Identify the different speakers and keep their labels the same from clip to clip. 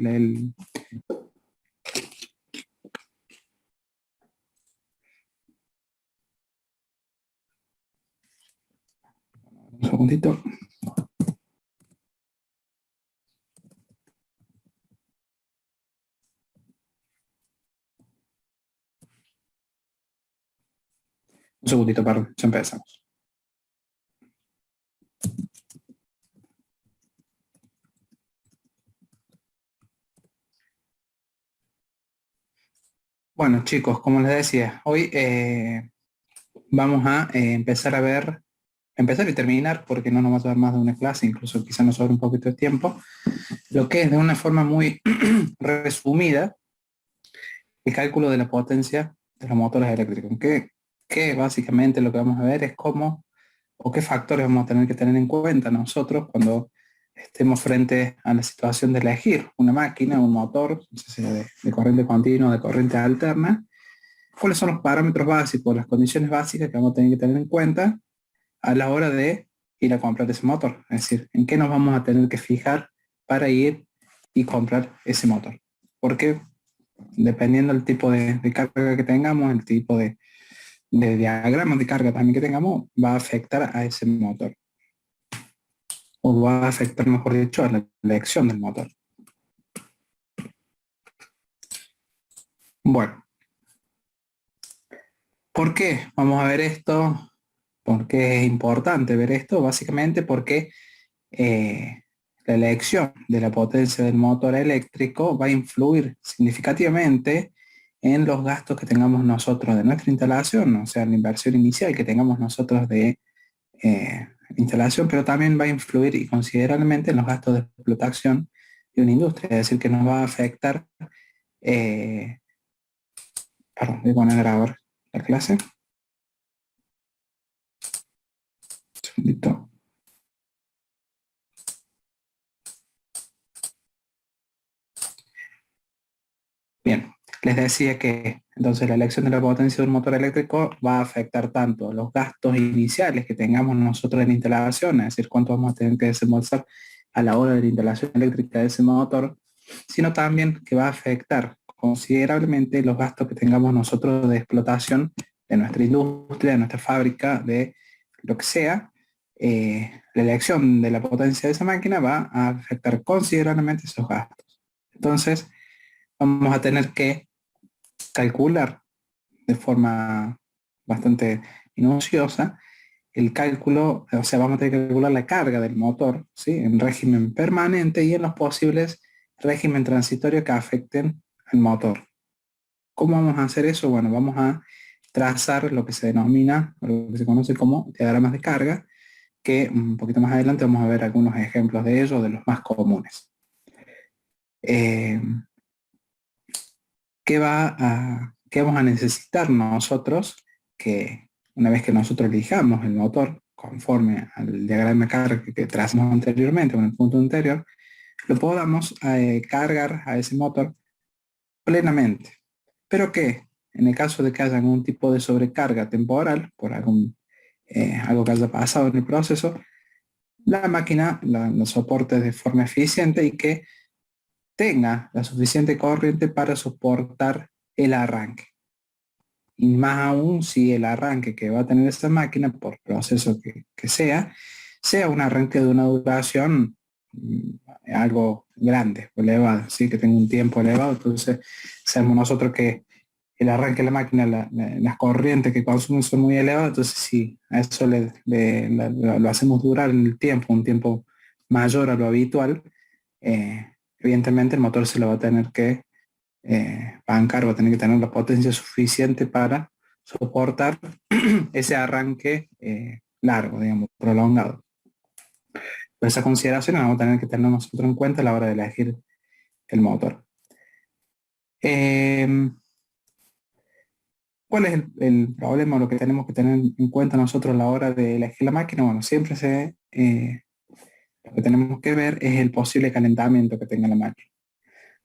Speaker 1: Un segundito. Un segundito, perdón, ya empezamos. Bueno, chicos, como les decía, hoy vamos a empezar y terminar, porque no nos va a llevar más de una clase, incluso quizá nos sobre un poquito de tiempo, lo que es de una forma muy resumida el cálculo de la potencia de los motores eléctricos, que básicamente lo que vamos a ver es cómo o qué factores vamos a tener que tener en cuenta nosotros cuando estemos frente a la situación de elegir una máquina, un motor, no sé si de corriente continua o de corriente alterna, cuáles son los parámetros básicos, las condiciones básicas que vamos a tener que tener en cuenta a la hora de ir a comprar ese motor. Es decir, en qué nos vamos a tener que fijar para ir y comprar ese motor. Porque dependiendo del tipo de carga que tengamos, el tipo de diagramas de carga también que tengamos, va a afectar a ese motor. O va a afectar, mejor dicho, a la elección del motor. Bueno, ¿por qué vamos a ver esto? ¿Por qué es importante ver esto? Básicamente porque la elección de la potencia del motor eléctrico va a influir significativamente en los gastos que tengamos nosotros de nuestra instalación, o sea, la inversión inicial que tengamos nosotros de instalación, pero también va a influir y considerablemente en los gastos de explotación de una industria, es decir, que nos va a afectar. Perdón, voy a poner a grabar la clase. Un segundito. Bien, les decía que entonces la elección de la potencia de un motor eléctrico va a afectar tanto los gastos iniciales que tengamos nosotros en la instalación, es decir, cuánto vamos a tener que desembolsar a la hora de la instalación eléctrica de ese motor, sino también que va a afectar considerablemente los gastos que tengamos nosotros de explotación de nuestra industria, de nuestra fábrica, de lo que sea. La elección de la potencia de esa máquina va a afectar considerablemente esos gastos. Entonces, vamos a tener que calcular de forma bastante minuciosa el cálculo, o sea, vamos a tener que calcular la carga del motor, ¿sí? En régimen permanente y en los posibles régimen transitorio que afecten al motor. ¿Cómo vamos a hacer eso? Bueno, vamos a trazar lo que se denomina, o lo que se conoce como diagramas de carga, que un poquito más adelante vamos a ver algunos ejemplos de ellos, de los más comunes. ¿Qué vamos a necesitar nosotros? Que una vez que nosotros elijamos el motor conforme al diagrama de carga que trazamos anteriormente, en el punto anterior, lo podamos cargar a ese motor plenamente. Pero que en el caso de que haya algún tipo de sobrecarga temporal, por algo que haya pasado en el proceso, la máquina lo soporte de forma eficiente y que tenga la suficiente corriente para soportar el arranque. Y más aún si el arranque que va a tener esta máquina, por proceso que sea un arranque de una duración algo grande, elevado, ¿sí? Que tenga un tiempo elevado. Entonces, sabemos nosotros que el arranque de la máquina, las corrientes que consumen son muy elevadas, entonces si a eso lo hacemos durar en el tiempo, un tiempo mayor a lo habitual, evidentemente el motor se lo va a tener que bancar, va a tener que tener la potencia suficiente para soportar ese arranque largo, digamos, prolongado. Esa consideración la vamos a tener que tener nosotros en cuenta a la hora de elegir el motor. ¿Cuál es el problema, lo que tenemos que tener en cuenta nosotros a la hora de elegir la máquina? Bueno, siempre lo que tenemos que ver es el posible calentamiento que tenga la máquina.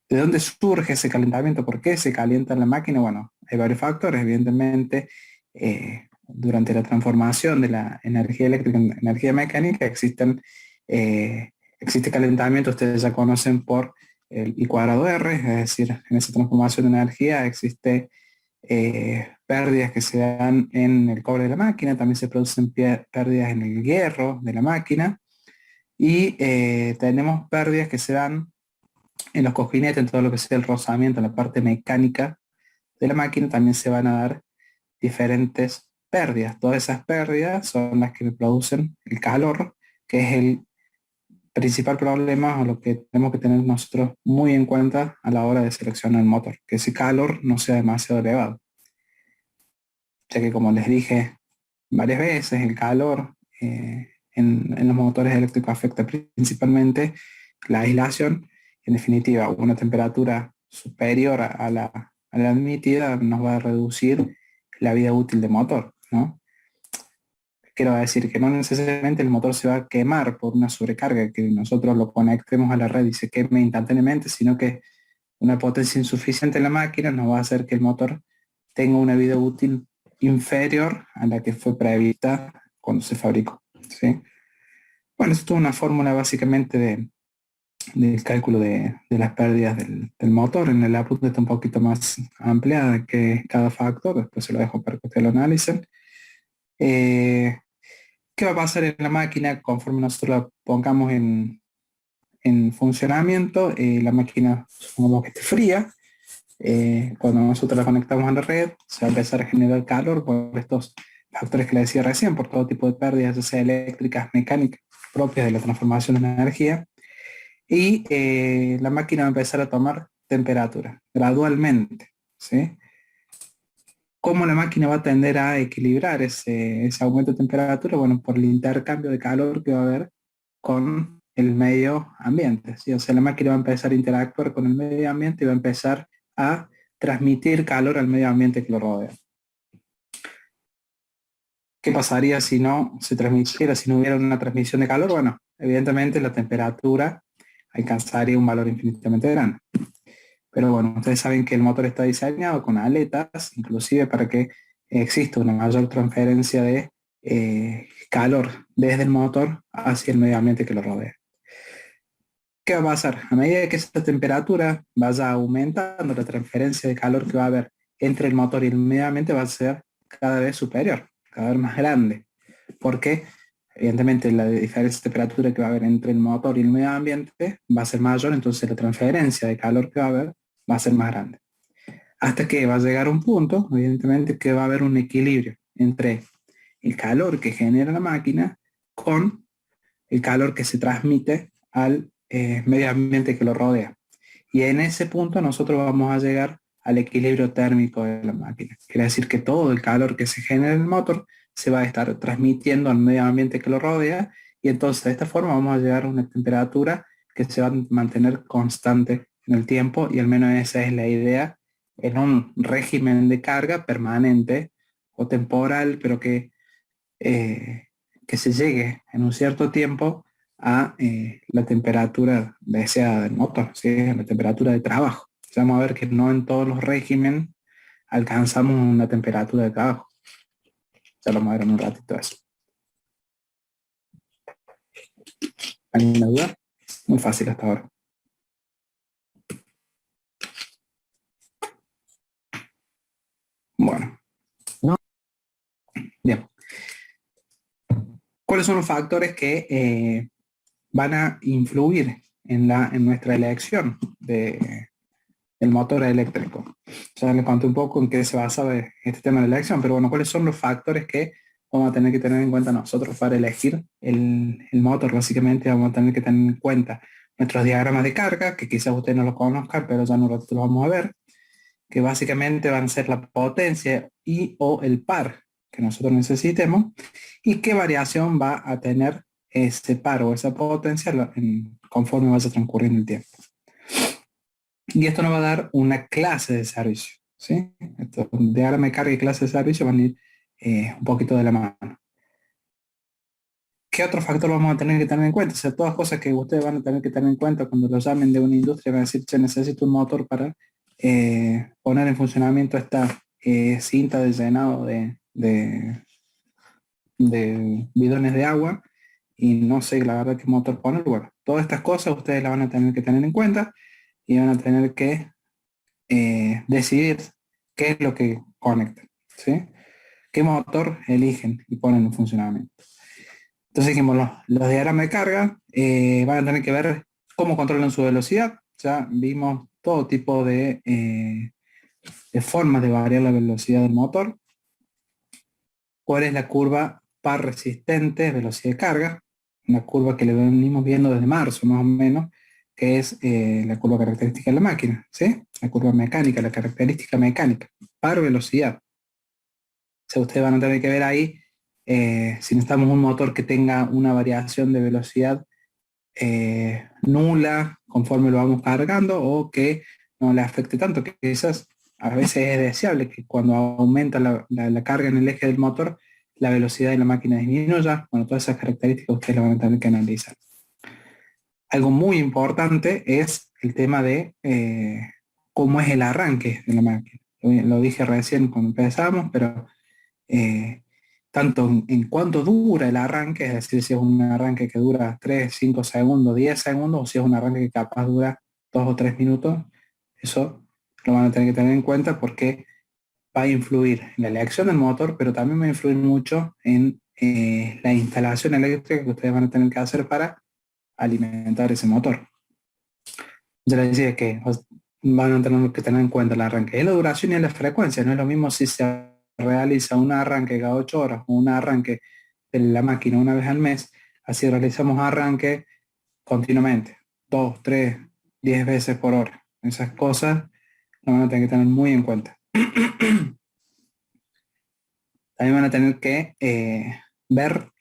Speaker 1: ¿De dónde surge ese calentamiento? ¿Por qué se calienta la máquina? Bueno, hay varios factores. Evidentemente, durante la transformación de la energía eléctrica en energía mecánica existe calentamiento, ustedes ya conocen por el I cuadrado R, es decir, en esa transformación de energía existe pérdidas que se dan en el cobre de la máquina, también se producen pérdidas en el hierro de la máquina, y tenemos pérdidas que se dan en los cojinetes, en todo lo que sea el rozamiento, en la parte mecánica de la máquina, también se van a dar diferentes pérdidas. Todas esas pérdidas son las que producen el calor, que es el principal problema o lo que tenemos que tener nosotros muy en cuenta a la hora de seleccionar el motor, que ese calor no sea demasiado elevado, ya que como les dije varias veces, el calor en los motores eléctricos afecta principalmente la aislación. En definitiva, una temperatura superior a la admitida nos va a reducir la vida útil del motor, ¿no? Quiero decir que no necesariamente el motor se va a quemar por una sobrecarga, que nosotros lo conectemos a la red y se queme instantáneamente, sino que una potencia insuficiente en la máquina nos va a hacer que el motor tenga una vida útil inferior a la que fue prevista cuando se fabricó, ¿sí? Bueno, esto es una fórmula básicamente del cálculo de las pérdidas del motor. En el apunte está un poquito más ampliada que cada factor, después se lo dejo para que ustedes lo analicen. ¿Qué va a pasar en la máquina conforme nosotros la pongamos en funcionamiento? La máquina, supongamos que esté fría, cuando nosotros la conectamos a la red, se va a empezar a generar calor por estos factores que le decía recién, por todo tipo de pérdidas, ya sea eléctricas, mecánicas, propias de la transformación de energía, y la máquina va a empezar a tomar temperatura gradualmente, ¿sí? ¿Cómo la máquina va a tender a equilibrar ese aumento de temperatura? Bueno, por el intercambio de calor que va a haber con el medio ambiente, ¿sí? O sea, la máquina va a empezar a interactuar con el medio ambiente y va a empezar a transmitir calor al medio ambiente que lo rodea. ¿Qué pasaría si no se transmitiera, si no hubiera una transmisión de calor? Bueno, evidentemente la temperatura alcanzaría un valor infinitamente grande. Pero bueno, ustedes saben que el motor está diseñado con aletas, inclusive para que exista una mayor transferencia de calor desde el motor hacia el medio ambiente que lo rodea. ¿Qué va a pasar? A medida que esa temperatura vaya aumentando, la transferencia de calor que va a haber entre el motor y el medio ambiente va a ser cada vez superior, cada vez más grande. Porque evidentemente la diferencia de temperatura que va a haber entre el motor y el medio ambiente va a ser mayor, entonces la transferencia de calor que va a haber va a ser más grande. Hasta que va a llegar un punto, evidentemente, que va a haber un equilibrio entre el calor que genera la máquina con el calor que se transmite al medio ambiente que lo rodea. Y en ese punto nosotros vamos a llegar al equilibrio térmico de la máquina. Quiere decir que todo el calor que se genera en el motor se va a estar transmitiendo al medio ambiente que lo rodea, y entonces de esta forma vamos a llegar a una temperatura que se va a mantener constante en el tiempo, y al menos esa es la idea en un régimen de carga permanente o temporal, pero que se llegue en un cierto tiempo a la temperatura deseada del motor, ¿sí? A la temperatura de trabajo. Vamos a ver que no en todos los regímenes alcanzamos una temperatura de trabajo. Ya lo vamos a ver en un ratito eso. ¿Alguna duda? Muy fácil hasta ahora. Bueno. No. Bien. ¿Cuáles son los factores que van a influir en nuestra elección del motor eléctrico? Ya les conté un poco en qué se basaba este tema de la elección, pero bueno, ¿cuáles son los factores que vamos a tener que tener en cuenta nosotros para elegir el motor? Básicamente vamos a tener que tener en cuenta nuestros diagramas de carga, que quizás ustedes no los conozcan, pero ya en un ratito los vamos a ver, que básicamente van a ser la potencia y o el par que nosotros necesitemos, y qué variación va a tener ese par o esa potencia conforme vaya transcurriendo el tiempo. Y esto nos va a dar una clase de servicio, ¿sí? Esto, diagrama de carga y clase de servicio van a ir un poquito de la mano. ¿Qué otro factor vamos a tener que tener en cuenta? O sea, todas cosas que ustedes van a tener que tener en cuenta cuando lo llamen de una industria, van a decir, che, necesito un motor para poner en funcionamiento esta cinta de llenado de bidones de agua, y no sé la verdad qué motor poner. Bueno, todas estas cosas ustedes las van a tener que tener en cuenta. y van a tener que decidir qué es lo que conectan, ¿sí? ¿Qué motor eligen y ponen en funcionamiento? Entonces dijimos, los diagramas de carga van a tener que ver cómo controlan su velocidad. Ya vimos todo tipo de formas de variar la velocidad del motor. ¿Cuál es la curva par resistente, velocidad de carga? Una curva que le venimos viendo desde marzo más o menos, que es la curva característica de la máquina, ¿sí? La curva mecánica, la característica mecánica, par velocidad. O sea, ustedes van a tener que ver ahí si necesitamos un motor que tenga una variación de velocidad nula conforme lo vamos cargando o que no le afecte tanto, que quizás a veces es deseable que cuando aumenta la carga en el eje del motor, la velocidad de la máquina disminuya. Bueno, todas esas características ustedes las van a tener que analizar. Algo muy importante es el tema de cómo es el arranque de la máquina. Lo dije recién cuando empezamos, pero eh, tanto en cuánto dura el arranque, es decir, si es un arranque que dura 3 5 segundos, 10 segundos, o si es un arranque que capaz dura 2 o 3 minutos, eso lo van a tener que tener en cuenta porque va a influir en la elección del motor, pero también va a influir mucho en la instalación eléctrica que ustedes van a tener que hacer para alimentar ese motor. Yo les decía que van a tener que tener en cuenta el arranque, es la duración y la frecuencia. No es lo mismo si se realiza un arranque cada 8 horas o un arranque de la máquina una vez al mes, así realizamos arranque continuamente, 2 3 10 veces por hora. Esas cosas lo van a tener que tener muy en cuenta. También van a tener que ver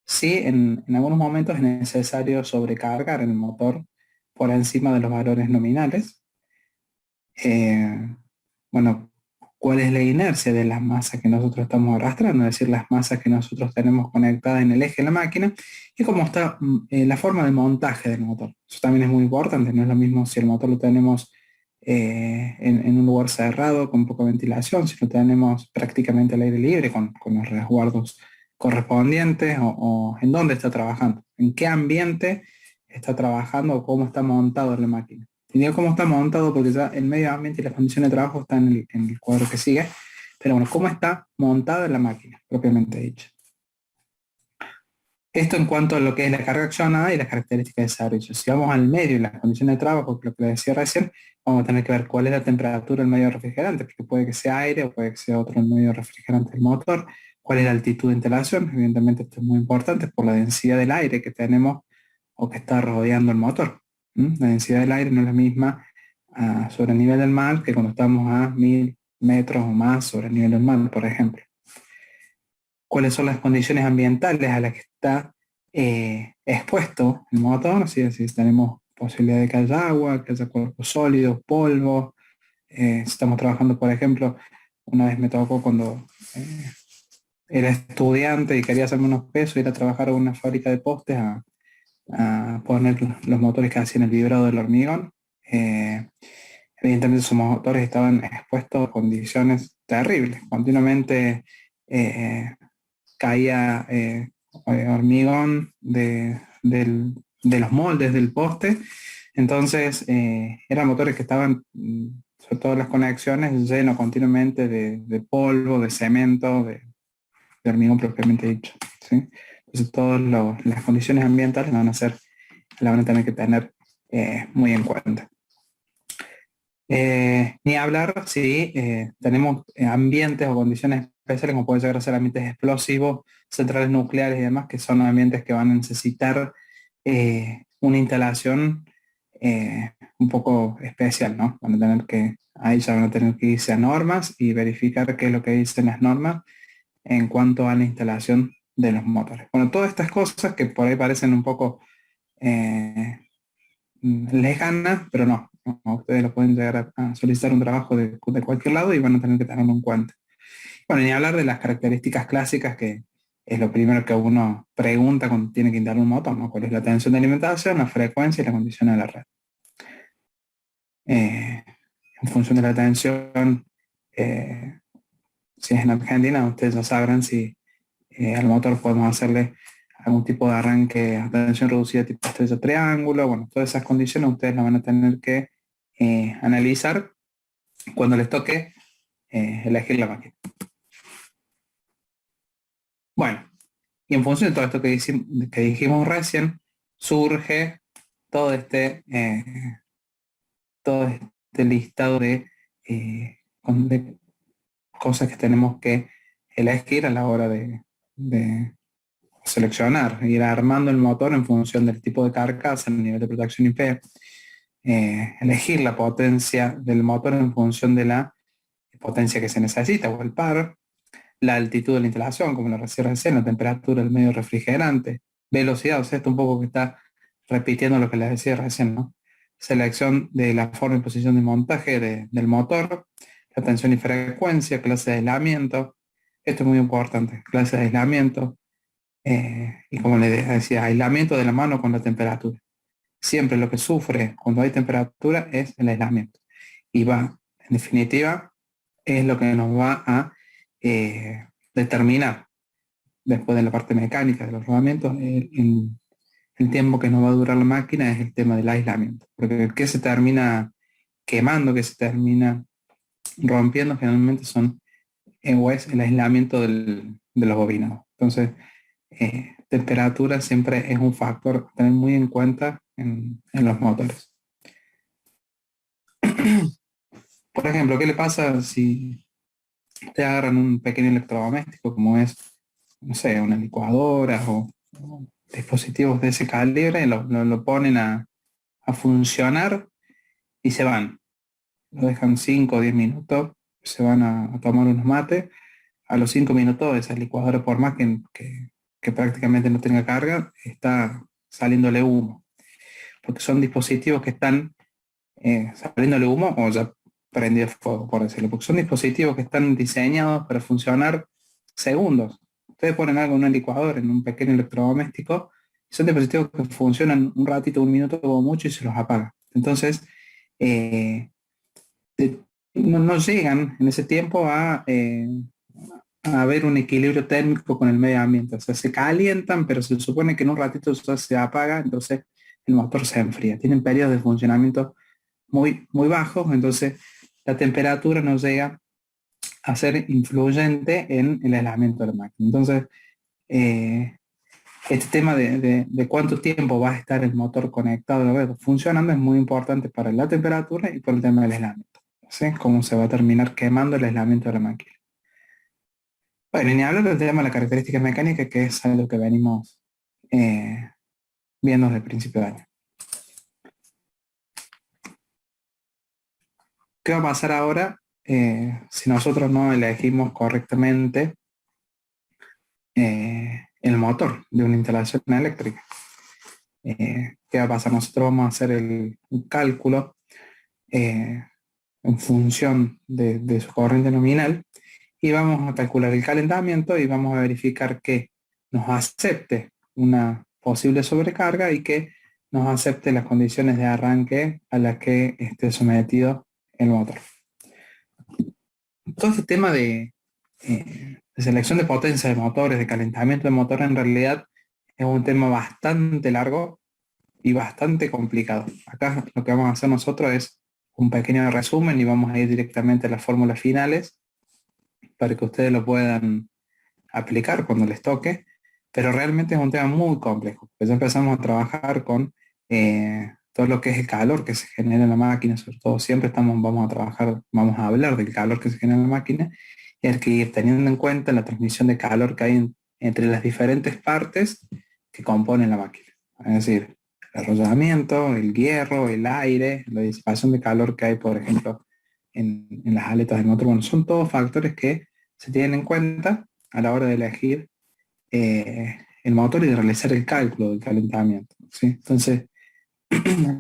Speaker 1: si en algunos momentos es necesario sobrecargar el motor por encima de los valores nominales. Bueno, cuál es la inercia de las masas que nosotros estamos arrastrando, es decir, las masas que nosotros tenemos conectadas en el eje de la máquina, y cómo está la forma de montaje del motor. Eso también es muy importante, no es lo mismo si el motor lo tenemos en un lugar cerrado, con poca ventilación, si lo tenemos prácticamente al aire libre, con los resguardos correspondientes, o en dónde está trabajando, en qué ambiente está trabajando, o cómo está montado la máquina. Y digo cómo está montado porque ya el medio ambiente y las condiciones de trabajo están en el cuadro que sigue. Pero bueno, cómo está montada la máquina, propiamente dicho. Esto en cuanto a lo que es la carga accionada y las características de servicio. Si vamos al medio y las condiciones de trabajo, lo que les decía recién, vamos a tener que ver cuál es la temperatura del medio refrigerante, porque puede que sea aire o puede que sea otro medio refrigerante del motor, cuál es la altitud de instalación, evidentemente esto es muy importante por la densidad del aire que tenemos o que está rodeando el motor. La densidad del aire no es la misma sobre el nivel del mar que cuando estamos a 1000 metros o más sobre el nivel del mar, por ejemplo. Cuáles son las condiciones ambientales a las que está expuesto el motor, si tenemos posibilidad de que haya agua, que haya cuerpos sólidos, polvo. Si estamos trabajando, por ejemplo, una vez me tocó cuando era estudiante y quería hacerme unos pesos, ir a trabajar a una fábrica de postes a poner los motores que hacían el vibrado del hormigón. Evidentemente esos motores estaban expuestos a condiciones terribles. Continuamente caía hormigón de los moldes del poste. Entonces eran motores que estaban, sobre todo las conexiones, llenos continuamente de polvo, de cemento, de hormigón propiamente dicho, ¿sí? Entonces todas las condiciones ambientales la van a tener que tener muy en cuenta. Ni hablar si tenemos ambientes o condiciones especiales, como puede llegar a ser ambientes explosivos, centrales nucleares y demás, que son ambientes que van a necesitar una instalación un poco especial, ¿no? Ahí ya van a tener que irse a normas y verificar qué es lo que dicen las normas en cuanto a la instalación de los motores. Bueno, todas estas cosas que por ahí parecen un poco eh, lejanas, pero no, ustedes lo pueden llegar a solicitar un trabajo de cualquier lado y van a tener que tenerlo en cuenta. Bueno, ni hablar de las características clásicas, que es lo primero que uno pregunta cuando tiene que instalar un motor, ¿no? ¿Cuál es la tensión de alimentación, la frecuencia y la condición de la red? En función de la tensión, si es en Argentina, ustedes ya sabrán si al motor podemos hacerle algún tipo de arranque a tensión reducida tipo estrella triángulo. Bueno, todas esas condiciones ustedes las van a tener que analizar cuando les toque elegir la máquina. Bueno, y en función de todo esto que dijimos recién, surge todo todo este listado de cosas que tenemos que elegir a la hora de seleccionar, ir armando el motor en función del tipo de carcasa, el nivel de protección IP, elegir la potencia del motor en función de la potencia que se necesita o el par, la altitud de la instalación, como la reserva de la temperatura del medio refrigerante, velocidad, o sea, esto un poco que está repitiendo lo que les decía recién, ¿no? Selección de la forma y posición de montaje del motor, la tensión y frecuencia, clase de aislamiento, esto es muy importante, clase de aislamiento, y como les decía, aislamiento de la mano con la temperatura. Siempre lo que sufre cuando hay temperatura es el aislamiento. Y va, en definitiva, es lo que nos va a determinar después de la parte mecánica de los rodamientos, el tiempo que nos va a durar la máquina es el tema del aislamiento. Porque el que se termina quemando, que se termina rompiendo, generalmente son o es el aislamiento de los bobinados. Entonces, temperatura siempre es un factor a tener muy en cuenta en los motores. Por ejemplo, ¿qué le pasa si te agarran un pequeño electrodoméstico como es, no sé, una licuadora o dispositivos de ese calibre, lo ponen a funcionar y se van? Lo dejan 5 o 10 minutos, se van a tomar unos mates. A los 5 minutos esa licuadora, por más que prácticamente no tenga carga, está saliéndole humo, porque son dispositivos que están saliéndole humo o ya prendido fuego, por decirlo, porque son dispositivos que están diseñados para funcionar segundos. Ustedes ponen algo en una licuadora, en un pequeño electrodoméstico, y son dispositivos que funcionan un ratito, un minuto como mucho y se los apaga. Entonces, no llegan en ese tiempo a haber un equilibrio térmico con el medio ambiente. O sea, se calientan, pero se supone que en un ratito eso se apaga, entonces el motor se enfría. Tienen periodos de funcionamiento muy bajos, entonces la temperatura no llega a ser influyente en el aislamiento de la máquina. Entonces, este tema de cuánto tiempo va a estar el motor conectado funcionando es muy importante para la temperatura y por el tema del aislamiento. ¿Sí? Cómo se va a terminar quemando el aislamiento de la máquina. Bueno, y ni hablar del tema de la característica mecánica, que es algo que venimos viendo desde el principio de año. ¿Qué va a pasar ahora si nosotros no elegimos correctamente el motor de una instalación eléctrica? ¿Qué va a pasar? Nosotros vamos a hacer un cálculo en función de su corriente nominal y vamos a calcular el calentamiento y vamos a verificar que nos acepte una posible sobrecarga y que nos acepte las condiciones de arranque a las que esté sometido el motor. Todo este tema de selección de potencia de motores, de calentamiento de motor, en realidad es un tema bastante largo y bastante complicado. Acá lo que vamos a hacer nosotros es un pequeño resumen y vamos a ir directamente a las fórmulas finales para que ustedes lo puedan aplicar cuando les toque, pero realmente es un tema muy complejo. Pues ya empezamos a trabajar con todo lo que es el calor que se genera en la máquina, sobre todo siempre vamos a hablar del calor que se genera en la máquina, y hay que ir teniendo en cuenta la transmisión de calor que hay entre las diferentes partes que componen la máquina. Es decir, el arrollamiento, el hierro, el aire, la disipación de calor que hay, por ejemplo, en las aletas del motor. Bueno, son todos factores que se tienen en cuenta a la hora de elegir el motor y de realizar el cálculo del calentamiento, ¿sí? Entonces,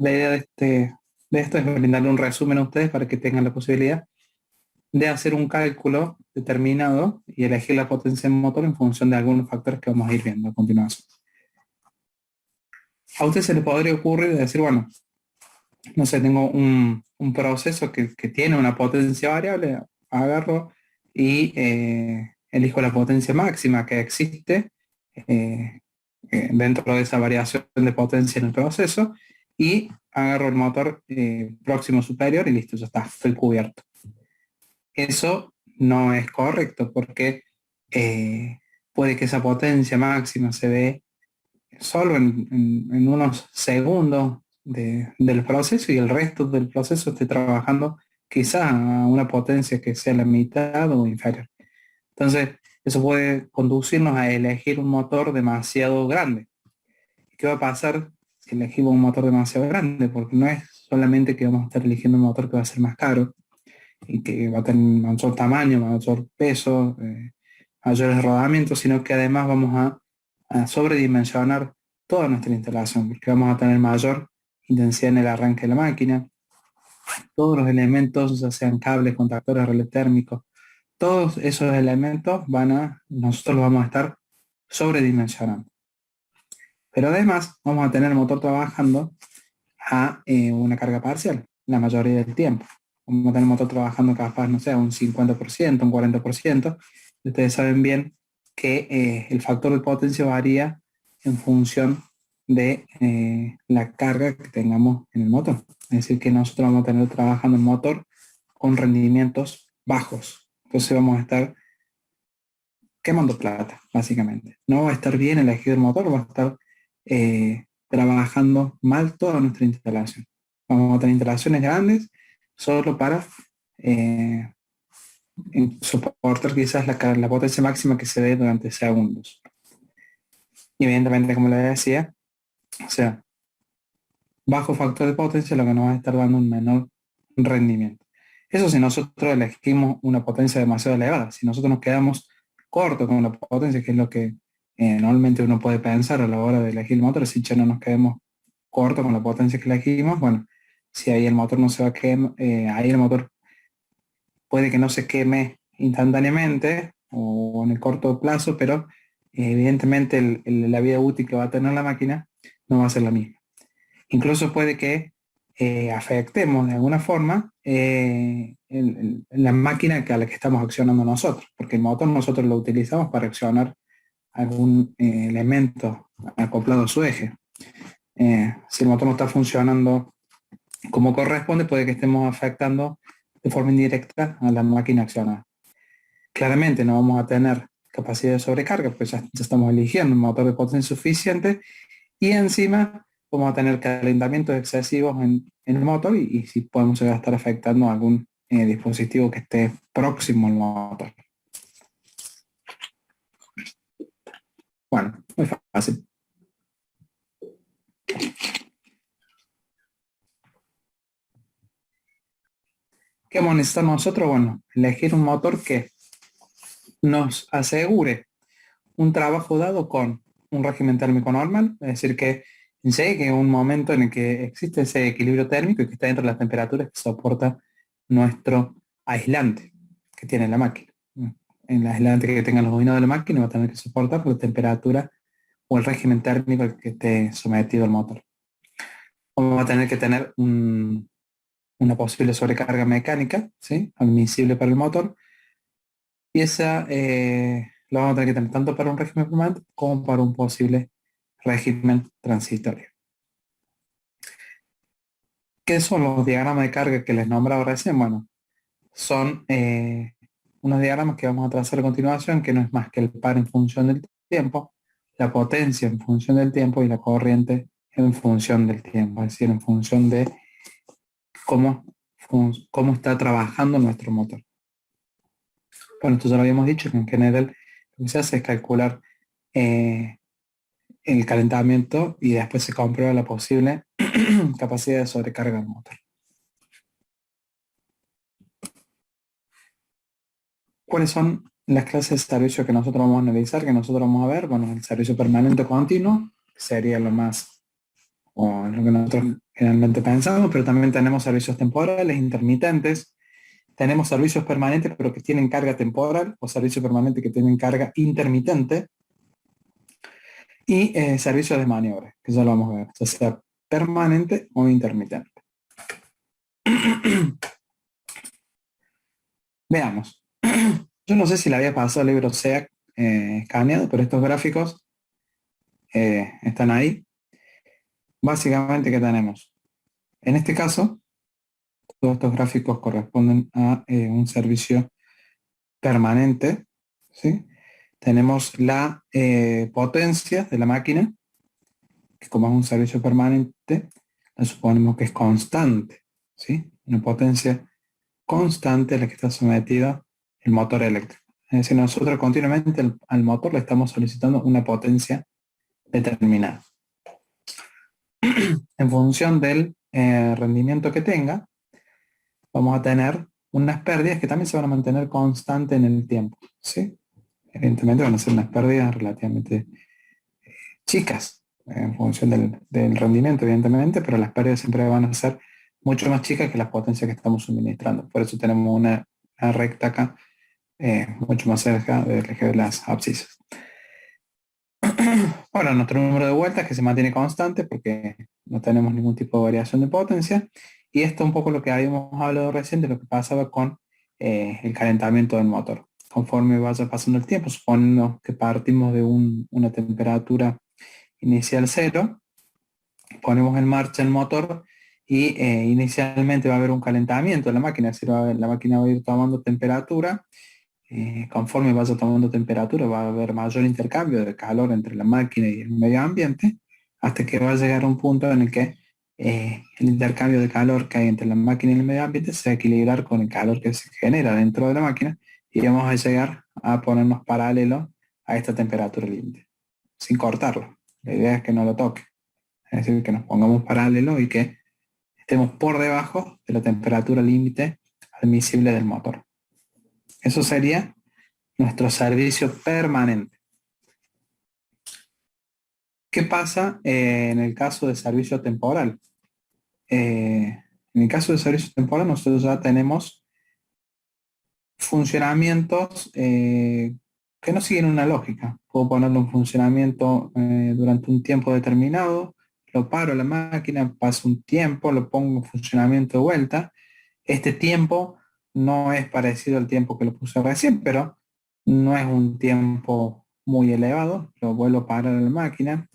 Speaker 1: la idea de esto es brindarle un resumen a ustedes para que tengan la posibilidad de hacer un cálculo determinado y elegir la potencia del motor en función de algunos factores que vamos a ir viendo a continuación. A usted se le podría ocurrir decir, bueno, no sé, tengo un proceso que tiene una potencia variable, agarro y elijo la potencia máxima que existe dentro de esa variación de potencia en el proceso y agarro el motor próximo superior y listo, ya está, estoy cubierto. Eso no es correcto porque puede que esa potencia máxima se dé solo en unos segundos del proceso y el resto del proceso esté trabajando quizá a una potencia que sea la mitad o inferior. Entonces, eso puede conducirnos a elegir un motor demasiado grande. ¿Qué va a pasar si elegimos un motor demasiado grande? Porque no es solamente que vamos a estar eligiendo un motor que va a ser más caro y que va a tener mayor tamaño, mayor peso, mayores rodamientos, sino que además vamos a sobredimensionar toda nuestra instalación, porque vamos a tener mayor intensidad en el arranque de la máquina. Todos los elementos, ya sean cables, contactores, relé térmicos, todos esos elementos nosotros los vamos a estar sobredimensionando. Pero además vamos a tener el motor trabajando a una carga parcial la mayoría del tiempo. Vamos a tener el motor trabajando capaz, no sé, un 50%, un 40%. Y ustedes saben bien que el factor de potencia varía en función de la carga que tengamos en el motor. Es decir, que nosotros vamos a tener trabajando el motor con rendimientos bajos. Entonces vamos a estar quemando plata, básicamente. No va a estar bien elegido el motor, va a estar trabajando mal toda nuestra instalación. Vamos a tener instalaciones grandes solo para soportar quizás la potencia máxima que se dé durante segundos. Y evidentemente, como les decía, o sea, bajo factor de potencia lo que nos va a estar dando un menor rendimiento. Eso si nosotros elegimos una potencia demasiado elevada. Si nosotros nos quedamos cortos con la potencia, que es lo que normalmente uno puede pensar a la hora de elegir el motor, si ya no nos quedemos cortos con la potencia que elegimos, bueno, si ahí el motor no se va a quemar, ahí el motor puede que no se queme instantáneamente o en el corto plazo, pero evidentemente la vida útil que va a tener la máquina no va a ser la misma. Incluso puede que afectemos de alguna forma la máquina a la que estamos accionando nosotros, porque el motor nosotros lo utilizamos para accionar algún elemento acoplado a su eje. Si el motor no está funcionando como corresponde, puede que estemos afectando de forma indirecta a la máquina accionada. Claramente no vamos a tener capacidad de sobrecarga, pues ya estamos eligiendo un motor de potencia suficiente y encima vamos a tener calentamientos excesivos en el motor y si podemos llegar a estar afectando a algún dispositivo que esté próximo al motor. Bueno, muy fácil. ¿Qué vamos a necesitar nosotros? Bueno, elegir un motor que nos asegure un trabajo dado con un régimen térmico normal, es decir, que llegue un momento en el que existe ese equilibrio térmico y que está dentro de las temperaturas que soporta nuestro aislante que tiene la máquina. En el aislante que tengan los bobinos de la máquina va a tener que soportar la temperatura o el régimen térmico al que esté sometido el motor. Vamos a tener que tener una posible sobrecarga mecánica, ¿sí?, admisible para el motor, y esa lo vamos a tener que tener tanto para un régimen permanente como para un posible régimen transitorio. ¿Qué son los diagramas de carga que les nombraba recién? Bueno, son unos diagramas que vamos a trazar a continuación, que no es más que el par en función del tiempo, la potencia en función del tiempo y la corriente en función del tiempo, es decir, en función de cómo está trabajando nuestro motor. Bueno, esto ya lo habíamos dicho, que en general lo que se hace es calcular el calentamiento y después se comprueba la posible capacidad de sobrecarga del motor. ¿Cuáles son las clases de servicio que nosotros vamos a analizar, que nosotros vamos a ver? Bueno, el servicio permanente continuo sería lo más, o lo que nosotros generalmente pensamos, pero también tenemos servicios temporales, intermitentes, tenemos servicios permanentes pero que tienen carga temporal, o servicios permanentes que tienen carga intermitente, y servicios de maniobra, que ya lo vamos a ver, ya sea permanente o intermitente. Veamos. Yo no sé si le había pasado el libro SEAC escaneado, pero estos gráficos están ahí. Básicamente, ¿qué tenemos? En este caso, todos estos gráficos corresponden a un servicio permanente, ¿sí? Tenemos la potencia de la máquina, que como es un servicio permanente, la suponemos que es constante, ¿sí? Una potencia constante a la que está sometido el motor eléctrico. Es decir, nosotros continuamente al motor le estamos solicitando una potencia determinada. En función del rendimiento que tenga, vamos a tener unas pérdidas que también se van a mantener constantes en el tiempo, ¿sí? Evidentemente van a ser unas pérdidas relativamente chicas en función del rendimiento, evidentemente, pero las pérdidas siempre van a ser mucho más chicas que las potencias que estamos suministrando. Por eso tenemos una recta acá mucho más cerca del eje de las abscisas. Bueno, nuestro número de vueltas que se mantiene constante porque no tenemos ningún tipo de variación de potencia. Y esto es un poco lo que habíamos hablado recién de lo que pasaba con el calentamiento del motor. Conforme vaya pasando el tiempo, suponiendo que partimos de una temperatura inicial cero, ponemos en marcha el motor y inicialmente va a haber un calentamiento de la máquina, es decir, la máquina va a ir tomando temperatura. Conforme vaya tomando temperatura va a haber mayor intercambio de calor entre la máquina y el medio ambiente, hasta que va a llegar a un punto en el que el intercambio de calor que hay entre la máquina y el medio ambiente se va a equilibrar con el calor que se genera dentro de la máquina y vamos a llegar a ponernos paralelo a esta temperatura límite, sin cortarlo. La idea es que no lo toque, es decir, que nos pongamos paralelo y que estemos por debajo de la temperatura límite admisible del motor. Eso sería nuestro servicio permanente. ¿Qué pasa en el caso de servicio temporal? En el caso de servicio temporal nosotros ya tenemos funcionamientos que no siguen una lógica. Puedo ponerlo en funcionamiento durante un tiempo determinado, lo paro la máquina, pasa un tiempo, lo pongo en funcionamiento de vuelta. Este tiempo no es parecido al tiempo que lo puse recién, pero no es un tiempo muy elevado. Lo vuelvo a parar a la máquina.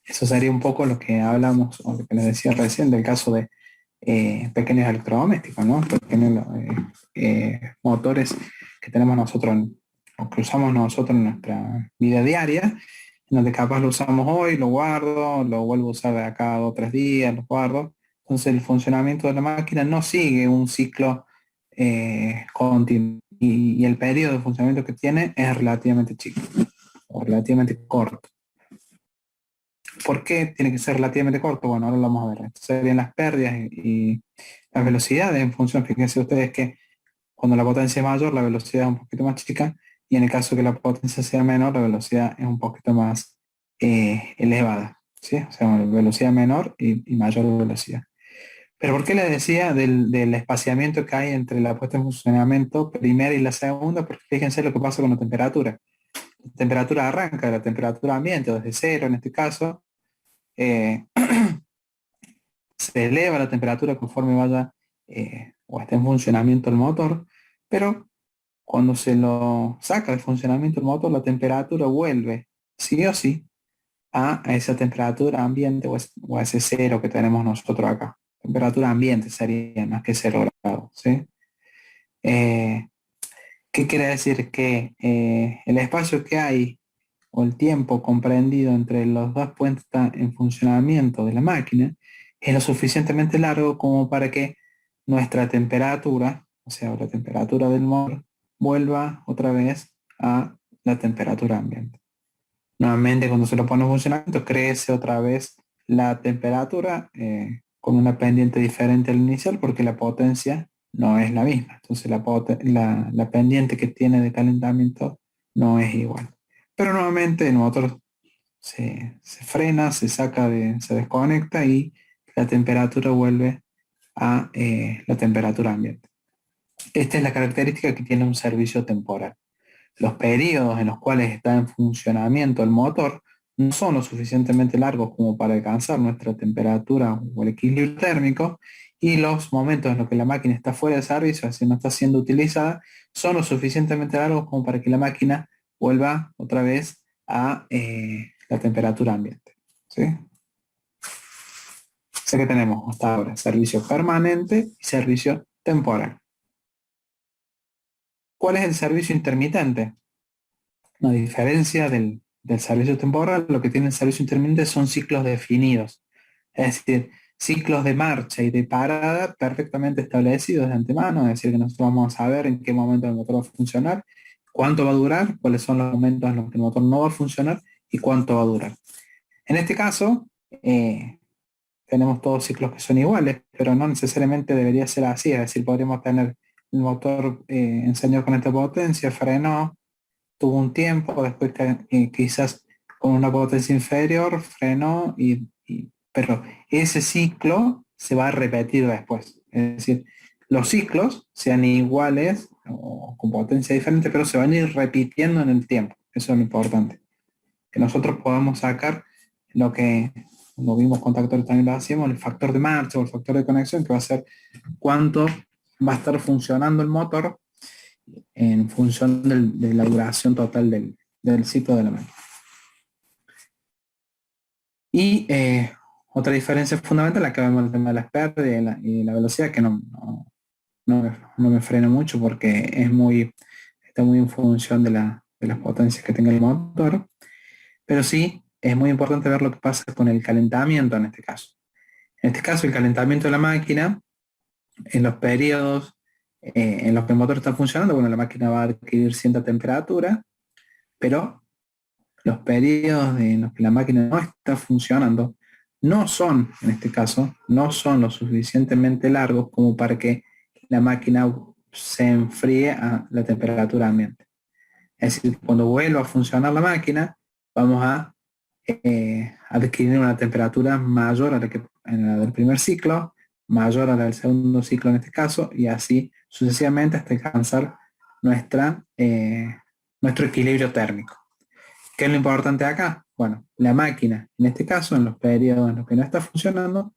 Speaker 1: Eso sería un poco lo que hablamos, o lo que les decía recién, del caso de pequeños electrodomésticos, ¿no? Pequeños motores que tenemos nosotros, o que usamos nosotros en nuestra vida diaria, en donde capaz lo usamos hoy, lo guardo, lo vuelvo a usar de acá a 2 o 3 días, lo guardo. Entonces el funcionamiento de la máquina no sigue un ciclo continuo y el periodo de funcionamiento que tiene es relativamente chico o relativamente corto. ¿Por qué tiene que ser relativamente corto? Bueno, ahora lo vamos a ver. Esto serían las pérdidas y las velocidades en función, fíjense ustedes que cuando la potencia es mayor, la velocidad es un poquito más chica, y en el caso que la potencia sea menor, la velocidad es un poquito más elevada, ¿sí? O sea, velocidad menor y mayor velocidad. Pero ¿por qué les decía del espaciamiento que hay entre la puesta en funcionamiento primera y la segunda? Porque fíjense lo que pasa con la temperatura. La temperatura arranca de la temperatura ambiente, desde cero en este caso, eh, se eleva la temperatura conforme vaya o esté en funcionamiento el motor, pero cuando se lo saca de funcionamiento el motor, la temperatura vuelve sí o sí a esa temperatura ambiente o a ese cero que tenemos nosotros acá. Temperatura ambiente sería más que 0 grados, ¿sí? Eh, ¿Qué quiere decir? Que el espacio que hay o el tiempo comprendido entre los dos puestas en funcionamiento de la máquina es lo suficientemente largo como para que nuestra temperatura, o sea, la temperatura del motor, vuelva otra vez a la temperatura ambiente. Nuevamente, cuando se lo pone en funcionamiento, crece otra vez la temperatura con una pendiente diferente al inicial porque la potencia no es la misma. Entonces la pendiente que tiene de calentamiento no es igual. Pero nuevamente el motor se frena, se desconecta y la temperatura vuelve a la temperatura ambiente. Esta es la característica que tiene un servicio temporal. Los periodos en los cuales está en funcionamiento el motor no son lo suficientemente largos como para alcanzar nuestra temperatura o el equilibrio térmico, y los momentos en los que la máquina está fuera de servicio, así no está siendo utilizada, son lo suficientemente largos como para que la máquina vuelva otra vez a la temperatura ambiente. ¿Sí? Sé que tenemos hasta ahora servicio permanente y servicio temporal. ¿Cuál es el servicio intermitente? A diferencia del servicio temporal, lo que tiene el servicio intermitente son ciclos definidos. Es decir, ciclos de marcha y de parada perfectamente establecidos de antemano, es decir, que nosotros vamos a saber en qué momento el motor va a funcionar, cuánto va a durar, cuáles son los momentos en los que el motor no va a funcionar y cuánto va a durar. En este caso, tenemos todos ciclos que son iguales, pero no necesariamente debería ser así, es decir, podríamos tener el motor encendió con esta potencia, frenó, tuvo un tiempo, después quizás con una potencia inferior frenó, pero ese ciclo se va a repetir después. Es decir, los ciclos sean iguales o con potencia diferente, pero se van a ir repitiendo en el tiempo. Eso es lo importante. Que nosotros podamos sacar lo que, como vimos con Tractor también lo hacíamos, el factor de marcha o el factor de conexión, que va a ser cuánto va a estar funcionando el motor en función de la duración total del ciclo de la máquina. Y otra diferencia fundamental, la que vemos el tema de las pérdidas y la velocidad, que no me frena mucho porque está muy en función de las potencias que tenga el motor, pero sí es muy importante ver lo que pasa con el calentamiento en este caso. En este caso, el calentamiento de la máquina, en los periodos en los que el motor está funcionando, bueno, la máquina va a adquirir cierta temperatura, pero los periodos en los que la máquina no está funcionando no son, en este caso, no son lo suficientemente largos como para que la máquina se enfríe a la temperatura ambiente. Es decir, cuando vuelva a funcionar la máquina, vamos a adquirir una temperatura mayor a la que en la del primer ciclo, mayor a la del segundo ciclo en este caso, y así sucesivamente hasta alcanzar nuestro equilibrio térmico. ¿Qué es lo importante acá? Bueno, la máquina, en este caso, en los periodos en los que no está funcionando,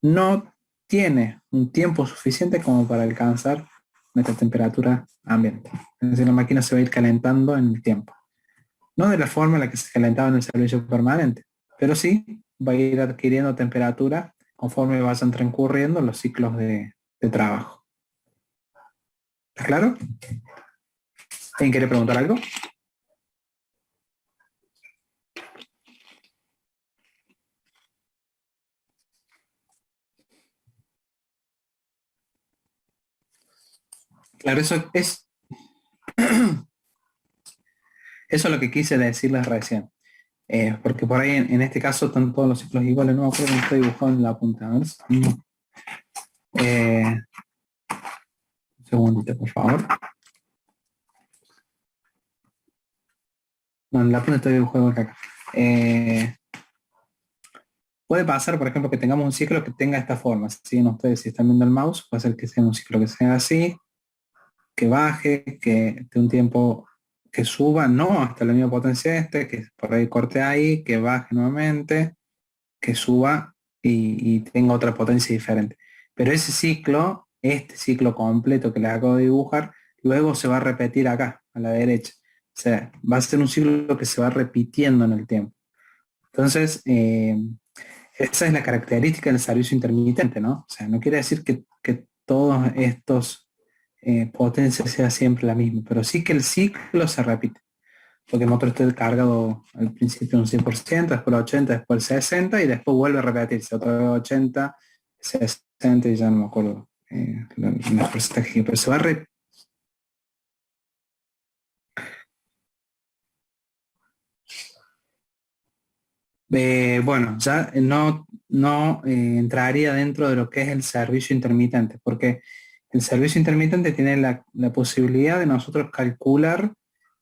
Speaker 1: no tiene un tiempo suficiente como para alcanzar nuestra temperatura ambiente. Es decir, la máquina se va a ir calentando en el tiempo. No de la forma en la que se calentaba en el servicio permanente, pero sí va a ir adquiriendo temperatura conforme vayan transcurriendo los ciclos de trabajo. ¿Está claro? ¿Alguien quiere preguntar algo? Claro, eso es lo que quise decirles recién. Porque por ahí en este caso están todos los ciclos iguales, no me acuerdo cómo está dibujado en la punta. A ver, un segundito, por favor. No, en la punta está dibujado acá. Puede pasar, por ejemplo, que tengamos un ciclo que tenga esta forma. Si ustedes si están viendo el mouse, puede ser que sea un ciclo que sea así, que baje, que de un tiempo que suba, no hasta la misma potencia que por ahí corte ahí, que baje nuevamente, que suba y tenga otra potencia diferente. Pero ese ciclo, este ciclo completo que les acabo de dibujar, luego se va a repetir acá, a la derecha. O sea, va a ser un ciclo que se va repitiendo en el tiempo. Entonces, esa es la característica del servicio intermitente, ¿no? O sea, no quiere decir que todos estos potencias sea siempre la misma, pero sí que el ciclo se repite. Porque el motor esté cargado al principio un 100%, después el 80, después el 60 y después vuelve a repetirse, otra vez 80, 60 y ya no me acuerdo los porcentajes, pero se va a bueno, ya no entraría dentro de lo que es el servicio intermitente, porque el servicio intermitente tiene la posibilidad de nosotros calcular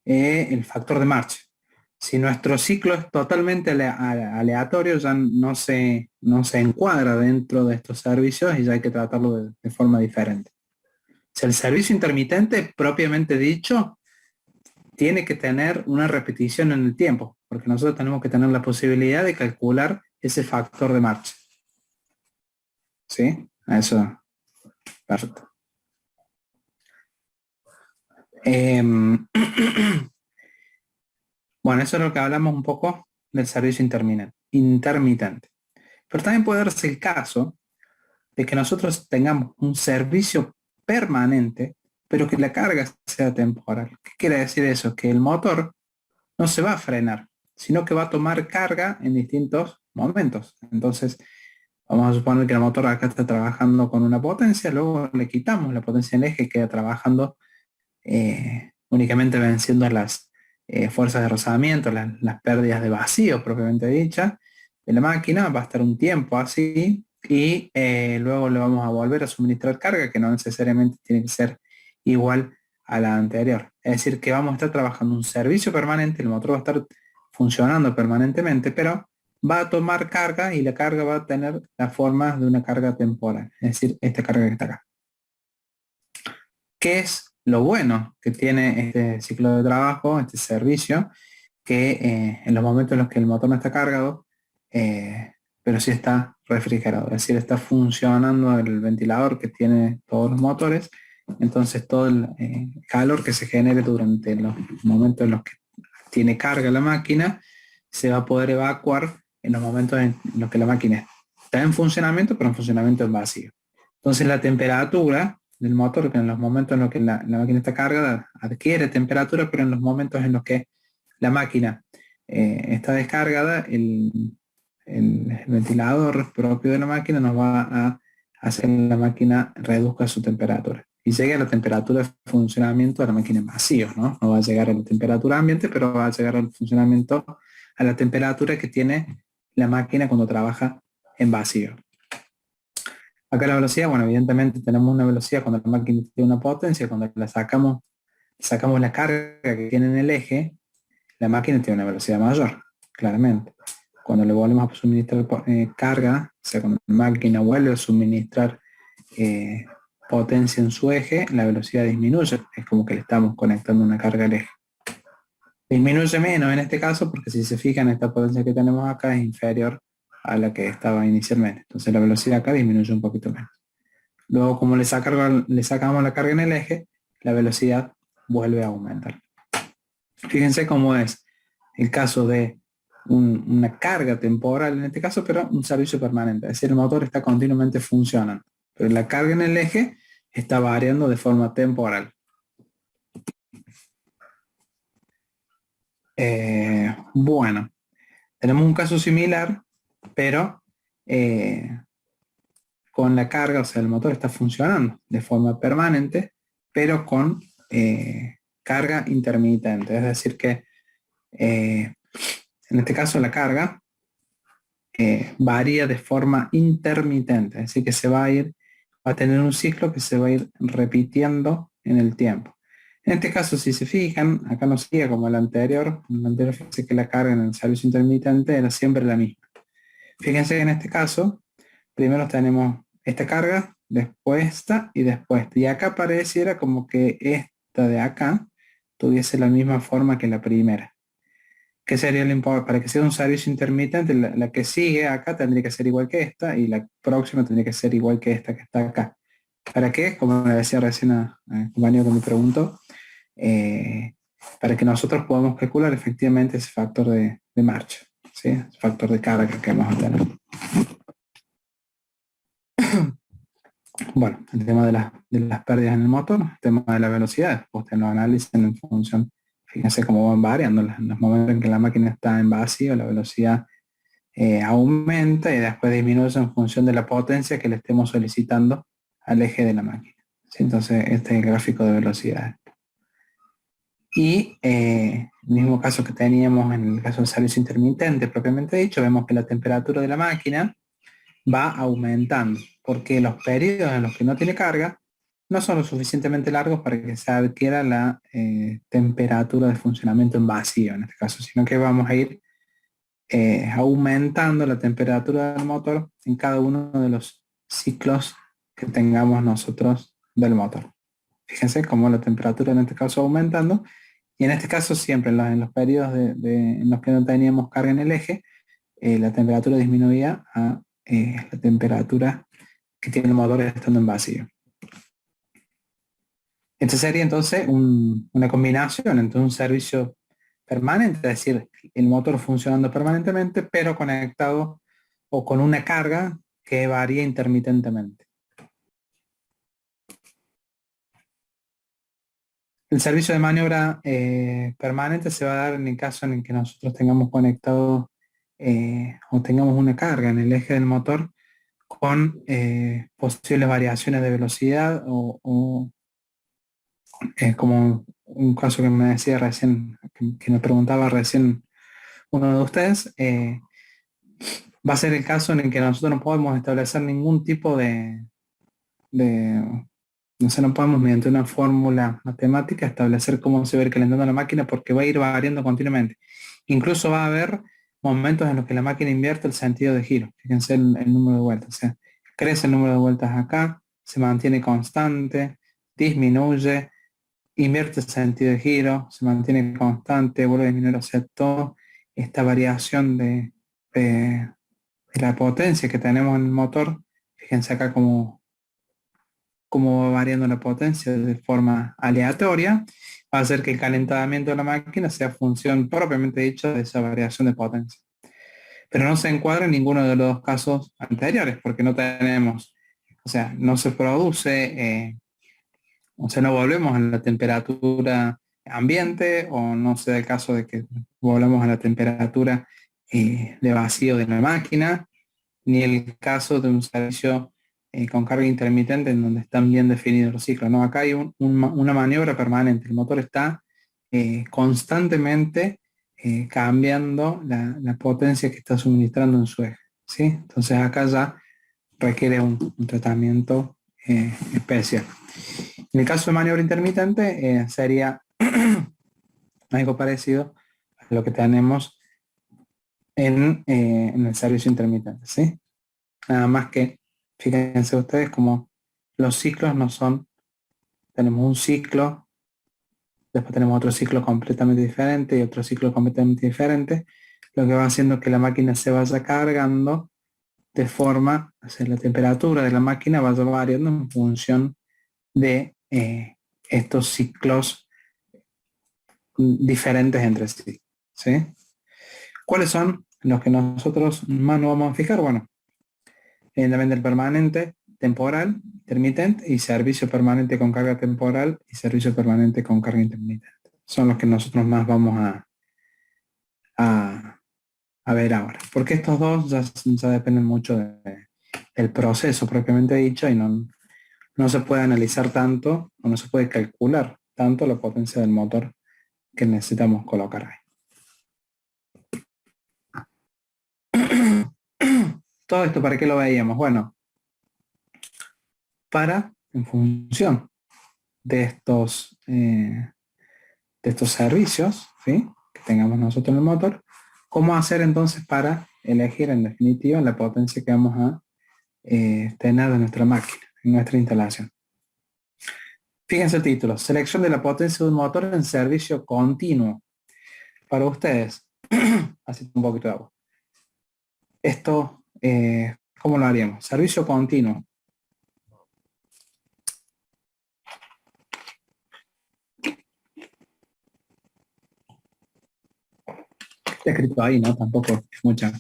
Speaker 1: el factor de marcha. Si nuestro ciclo es totalmente aleatorio, ya no se encuadra dentro de estos servicios y ya hay que tratarlo de forma diferente. O sea, el servicio intermitente, propiamente dicho, tiene que tener una repetición en el tiempo, porque nosotros tenemos que tener la posibilidad de calcular ese factor de marcha. ¿Sí? Eso, perfecto. Em, bueno, eso es lo que hablamos un poco del servicio intermitente. Pero también puede darse el caso de que nosotros tengamos un servicio permanente, pero que la carga sea temporal. ¿Qué quiere decir eso? Que el motor no se va a frenar, sino que va a tomar carga en distintos momentos. Entonces, vamos a suponer que el motor acá está trabajando con una potencia, luego le quitamos la potencia en eje, queda trabajando únicamente venciendo las fuerzas de rozamiento, las pérdidas de vacío propiamente dicha de la máquina, va a estar un tiempo así y luego le vamos a volver a suministrar carga que no necesariamente tiene que ser igual a la anterior. Es decir, que vamos a estar trabajando un servicio permanente, el motor va a estar funcionando permanentemente, pero va a tomar carga y la carga va a tener la forma de una carga temporal, es decir, esta carga que está acá. ¿Qué es lo bueno que tiene este ciclo de trabajo, este servicio? Que en los momentos en los que el motor no está cargado, pero sí está refrigerado, es decir, está funcionando el ventilador que tiene todos los motores, entonces todo el calor que se genere durante los momentos en los que tiene carga la máquina se va a poder evacuar en los momentos en los que la máquina está en funcionamiento, pero en funcionamiento en vacío. Entonces la temperatura del motor, que en los momentos en los que la máquina está cargada, adquiere temperatura, pero en los momentos en los que la máquina está descargada, el ventilador propio de la máquina nos va a hacer que la máquina reduzca su temperatura y llegue a la temperatura de funcionamiento de la máquina en vacío, ¿no? No va a llegar a la temperatura ambiente, pero va a llegar al funcionamiento a la temperatura que tiene la máquina cuando trabaja en vacío. Acá la velocidad, bueno, evidentemente tenemos una velocidad cuando la máquina tiene una potencia, cuando la sacamos la carga que tiene en el eje, la máquina tiene una velocidad mayor, claramente. Cuando le volvemos a suministrar carga, o sea, cuando la máquina vuelve a suministrar potencia en su eje, la velocidad disminuye. Es como que le estamos conectando una carga al eje. Disminuye menos en este caso porque si se fijan esta potencia que tenemos acá es inferior a la que estaba inicialmente. Entonces la velocidad acá disminuye un poquito menos. Luego como le sacamos la carga en el eje, la velocidad vuelve a aumentar. Fíjense cómo es el caso de una carga temporal en este caso, pero un servicio permanente. Es decir, el motor está continuamente funcionando, pero la carga en el eje está variando de forma temporal. Bueno, tenemos un caso similar, pero con la carga, o sea, el motor está funcionando de forma permanente, pero con carga intermitente. Es decir, que en este caso la carga varía de forma intermitente, es decir, que va a tener un ciclo que se va a ir repitiendo en el tiempo. En este caso, si se fijan, acá no sigue como el anterior fíjense que la carga en el servicio intermitente era siempre la misma. Fíjense que en este caso, primero tenemos esta carga, después esta y después esta. Y acá pareciera como que esta de acá tuviese la misma forma que la primera. ¿Qué sería lo importante? Para que sea un servicio intermitente, la que sigue acá tendría que ser igual que esta y la próxima tendría que ser igual que esta que está acá. ¿Para qué? Como me decía recién a compañero que me preguntó, para que nosotros podamos calcular efectivamente ese factor de marcha, ¿sí? Ese factor de carga que vamos a tener. Bueno, el tema de las pérdidas en el motor, el tema de la velocidad, ustedes lo analicen en función, fíjense cómo van variando en los momentos en que la máquina está en vacío, la velocidad aumenta y después disminuye en función de la potencia que le estemos solicitando al eje de la máquina. ¿Sí? Entonces, este es el gráfico de velocidad. Y el mismo caso que teníamos en el caso del servicio intermitente propiamente dicho, vemos que la temperatura de la máquina va aumentando, porque los periodos en los que no tiene carga no son lo suficientemente largos para que se adquiera la temperatura de funcionamiento en vacío, en este caso, sino que vamos a ir aumentando la temperatura del motor en cada uno de los ciclos que tengamos nosotros del motor. Fíjense cómo la temperatura en este caso va aumentando y en este caso siempre en los periodos en los que no teníamos carga en el eje, la temperatura disminuía a la temperatura que tiene el motor estando en vacío. Este sería entonces una combinación entre un servicio permanente, es decir, el motor funcionando permanentemente, pero conectado o con una carga que varía intermitentemente. El servicio de maniobra permanente se va a dar en el caso en el que nosotros tengamos conectado o tengamos una carga en el eje del motor con posibles variaciones de velocidad o como un caso que me decía recién, que me preguntaba recién uno de ustedes, va a ser el caso en el que nosotros no podemos establecer ningún tipo de no sé, no podemos mediante una fórmula matemática establecer cómo se va a ir calentando la máquina porque va a ir variando continuamente. Incluso va a haber momentos en los que la máquina invierte el sentido de giro. Fíjense el número de vueltas. O sea, crece el número de vueltas acá, se mantiene constante, disminuye, invierte el sentido de giro, se mantiene constante, vuelve a disminuir. O sea, toda esta variación de la potencia que tenemos en el motor, fíjense acá como va variando la potencia de forma aleatoria, va a hacer que el calentamiento de la máquina sea función propiamente dicha de esa variación de potencia. Pero no se encuadra en ninguno de los dos casos anteriores, porque no tenemos, o sea, no se produce, o sea, no volvemos a la temperatura ambiente, o no se da el caso de que volvamos a la temperatura de vacío de la máquina, ni el caso de un servicio con carga intermitente en donde están bien definidos los ciclos. No, acá hay una maniobra permanente. El motor está constantemente cambiando la potencia que está suministrando en su eje. ¿Sí? Entonces acá ya requiere un tratamiento especial. En el caso de maniobra intermitente sería algo parecido a lo que tenemos en el servicio intermitente. ¿Sí? Nada más que, fíjense ustedes como los ciclos no son, tenemos un ciclo, después tenemos otro ciclo completamente diferente y otro ciclo completamente diferente, lo que va haciendo que la máquina se vaya cargando de forma, o sea, la temperatura de la máquina vaya variando en función de estos ciclos diferentes entre sí. ¿Sí? ¿Cuáles son los que nosotros más nos vamos a fijar? Bueno, también del permanente, temporal, intermitente y servicio permanente con carga temporal y servicio permanente con carga intermitente. Son los que nosotros más vamos a ver ahora. Porque estos dos ya dependen mucho del proceso propiamente dicho y no se puede analizar tanto o no se puede calcular tanto la potencia del motor que necesitamos colocar ahí. Todo esto, ¿para qué lo veíamos? Bueno, en función de estos servicios, ¿sí? Que tengamos nosotros en el motor, ¿cómo hacer entonces para elegir en definitiva la potencia que vamos a tener de nuestra máquina, en nuestra instalación? Fíjense el título, selección de la potencia de un motor en servicio continuo. Para ustedes, así un poquito de agua. Esto, ¿cómo lo haríamos? Servicio continuo. Está escrito ahí, ¿no? Tampoco es mucha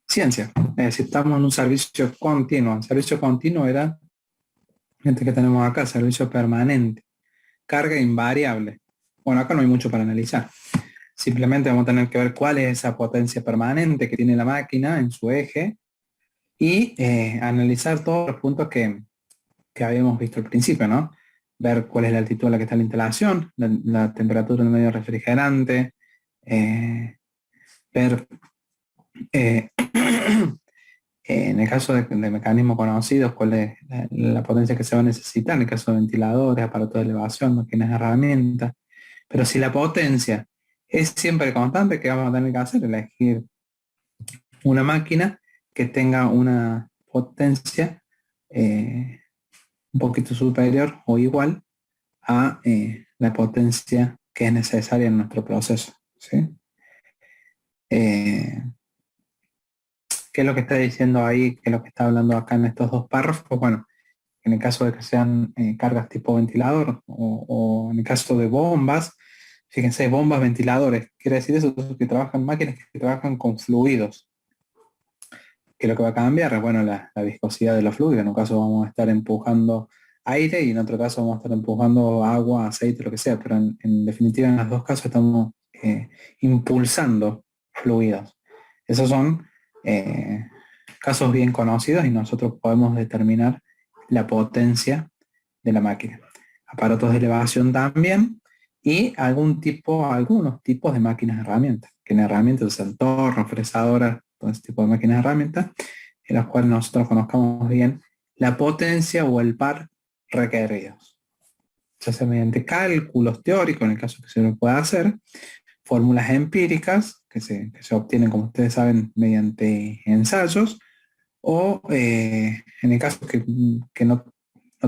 Speaker 1: ciencia. Si estamos en un servicio continuo, el servicio continuo era este que tenemos acá, servicio permanente, carga invariable. Bueno, acá no hay mucho para analizar. Simplemente vamos a tener que ver cuál es esa potencia permanente que tiene la máquina en su eje y analizar todos los puntos que habíamos visto al principio, ¿no? Ver cuál es la altitud a la que está la instalación, la temperatura del medio refrigerante, ver en el caso de mecanismos conocidos, cuál es la potencia que se va a necesitar, en el caso de ventiladores, aparatos de elevación, máquinas de herramientas. Pero si la potencia es siempre constante, ¿qué vamos a tener que hacer? Elegir una máquina que tenga una potencia un poquito superior o igual a la potencia que es necesaria en nuestro proceso. ¿Sí? ¿Qué es lo que está diciendo ahí? ¿Qué es lo que está hablando acá en estos dos párrafos? Bueno, en el caso de que sean cargas tipo ventilador o en el caso de bombas, fíjense, bombas ventiladores, quiere decir eso, que trabajan máquinas que trabajan con fluidos. ¿Qué es lo que va a cambiar? Bueno, la viscosidad de los fluidos. En un caso vamos a estar empujando aire y en otro caso vamos a estar empujando agua, aceite, lo que sea, pero en definitiva en los dos casos estamos impulsando fluidos. Esos son casos bien conocidos y nosotros podemos determinar la potencia de la máquina. Aparatos de elevación también y algunos tipos de máquinas herramientas, que en herramientas usan tornos, fresadoras, todo ese tipo de máquinas herramientas, en las cuales nosotros conozcamos bien la potencia o el par requeridos, ya sea mediante cálculos teóricos, en el caso que se lo pueda hacer, fórmulas empíricas que se obtienen, como ustedes saben, mediante ensayos, o en el caso que no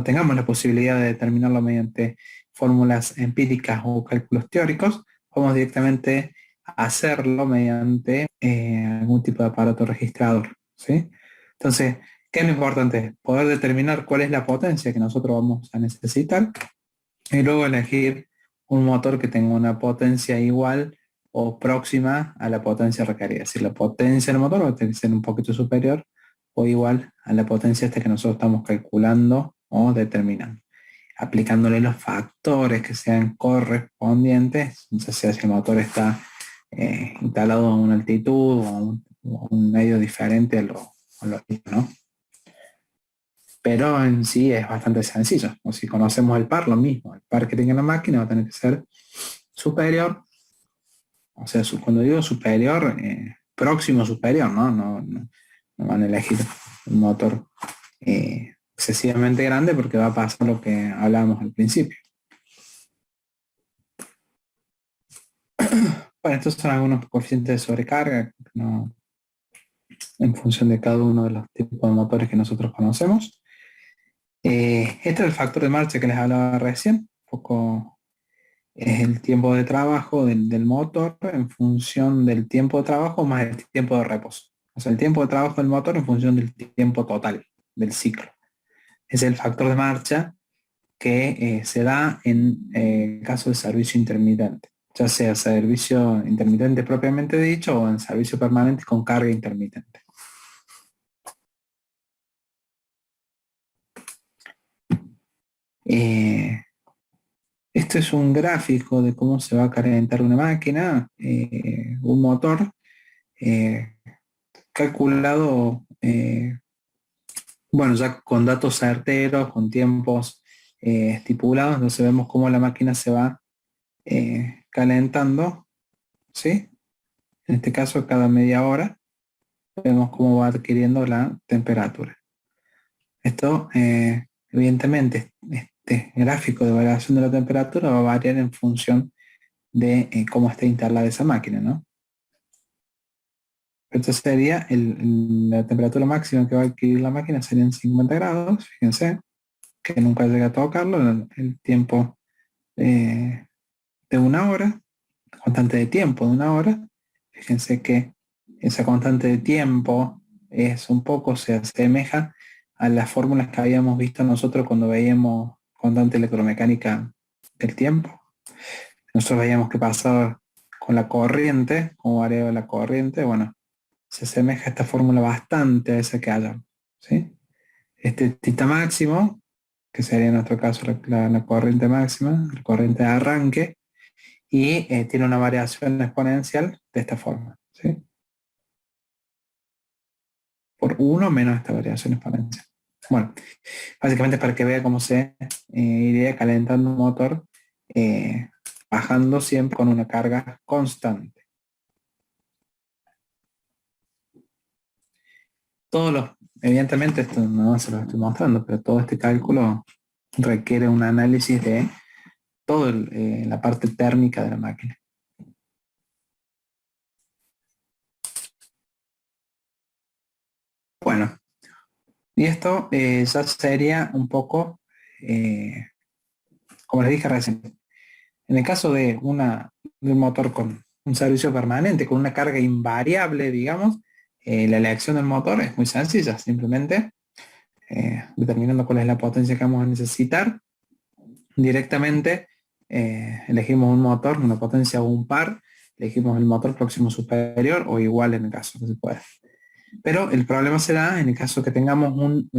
Speaker 1: tengamos la posibilidad de determinarlo mediante fórmulas empíricas o cálculos teóricos, podemos directamente hacerlo mediante algún tipo de aparato registrador, ¿sí? Entonces, ¿qué es lo importante? Poder determinar cuál es la potencia que nosotros vamos a necesitar y luego elegir un motor que tenga una potencia igual o próxima a la potencia requerida. Es decir, la potencia del motor va a tener que ser un poquito superior o igual a la potencia que nosotros estamos calculando o determinando, aplicándole los factores que sean correspondientes, ya sea si el motor está instalado a una altitud o un medio diferente a lo mismo, ¿no? Pero en sí es bastante sencillo. O si conocemos el par, lo mismo. El par que tenga la máquina va a tener que ser superior. O sea, cuando digo superior, próximo superior, ¿no? No van a elegir un motor excesivamente grande porque va a pasar lo que hablábamos al principio. Bueno, estos son algunos coeficientes de sobrecarga, ¿no? En función de cada uno de los tipos de motores que nosotros conocemos. Este es el factor de marcha que les hablaba recién. Un poco es el tiempo de trabajo del motor en función del tiempo de trabajo más el tiempo de reposo. O sea, el tiempo de trabajo del motor en función del tiempo total del ciclo. Es el factor de marcha que se da en caso de servicio intermitente, ya sea servicio intermitente propiamente dicho o en servicio permanente con carga intermitente. Esto es un gráfico de cómo se va a calentar una máquina, un motor, calculado, bueno, ya con datos certeros, con tiempos estipulados, entonces vemos cómo la máquina se va calentando, ¿sí? En este caso, cada media hora, vemos cómo va adquiriendo la temperatura. Esto, evidentemente, este gráfico de variación de la temperatura va a variar en función de cómo está instalada esa máquina, ¿no? Esto sería la temperatura máxima que va a adquirir la máquina serían 50 grados, fíjense, que nunca llega a tocarlo, el tiempo de una hora, constante de tiempo de una hora, fíjense que esa constante de tiempo es un poco, se asemeja a las fórmulas que habíamos visto nosotros cuando veíamos constante electromecánica del tiempo. Nosotros veíamos que pasaba con la corriente, cómo variaba la corriente, bueno, se asemeja a esta fórmula bastante a esa que hay, ¿sí? Este tita máximo, que sería en nuestro caso la corriente máxima, la corriente de arranque, y tiene una variación exponencial de esta forma, ¿sí? Por 1 menos esta variación exponencial. Bueno, básicamente es para que vea cómo se iría calentando un motor bajando siempre con una carga constante. Evidentemente esto no se lo estoy mostrando, pero todo este cálculo requiere un análisis de toda la parte térmica de la máquina. Bueno, y esto ya sería un poco, como les dije recién, en el caso de un motor con un servicio permanente, con una carga invariable, digamos, la elección del motor es muy sencilla, simplemente determinando cuál es la potencia que vamos a necesitar, directamente elegimos un motor, una potencia o un par, elegimos el motor próximo superior o igual en el caso que se pueda. Pero el problema se da en el caso que tengamos un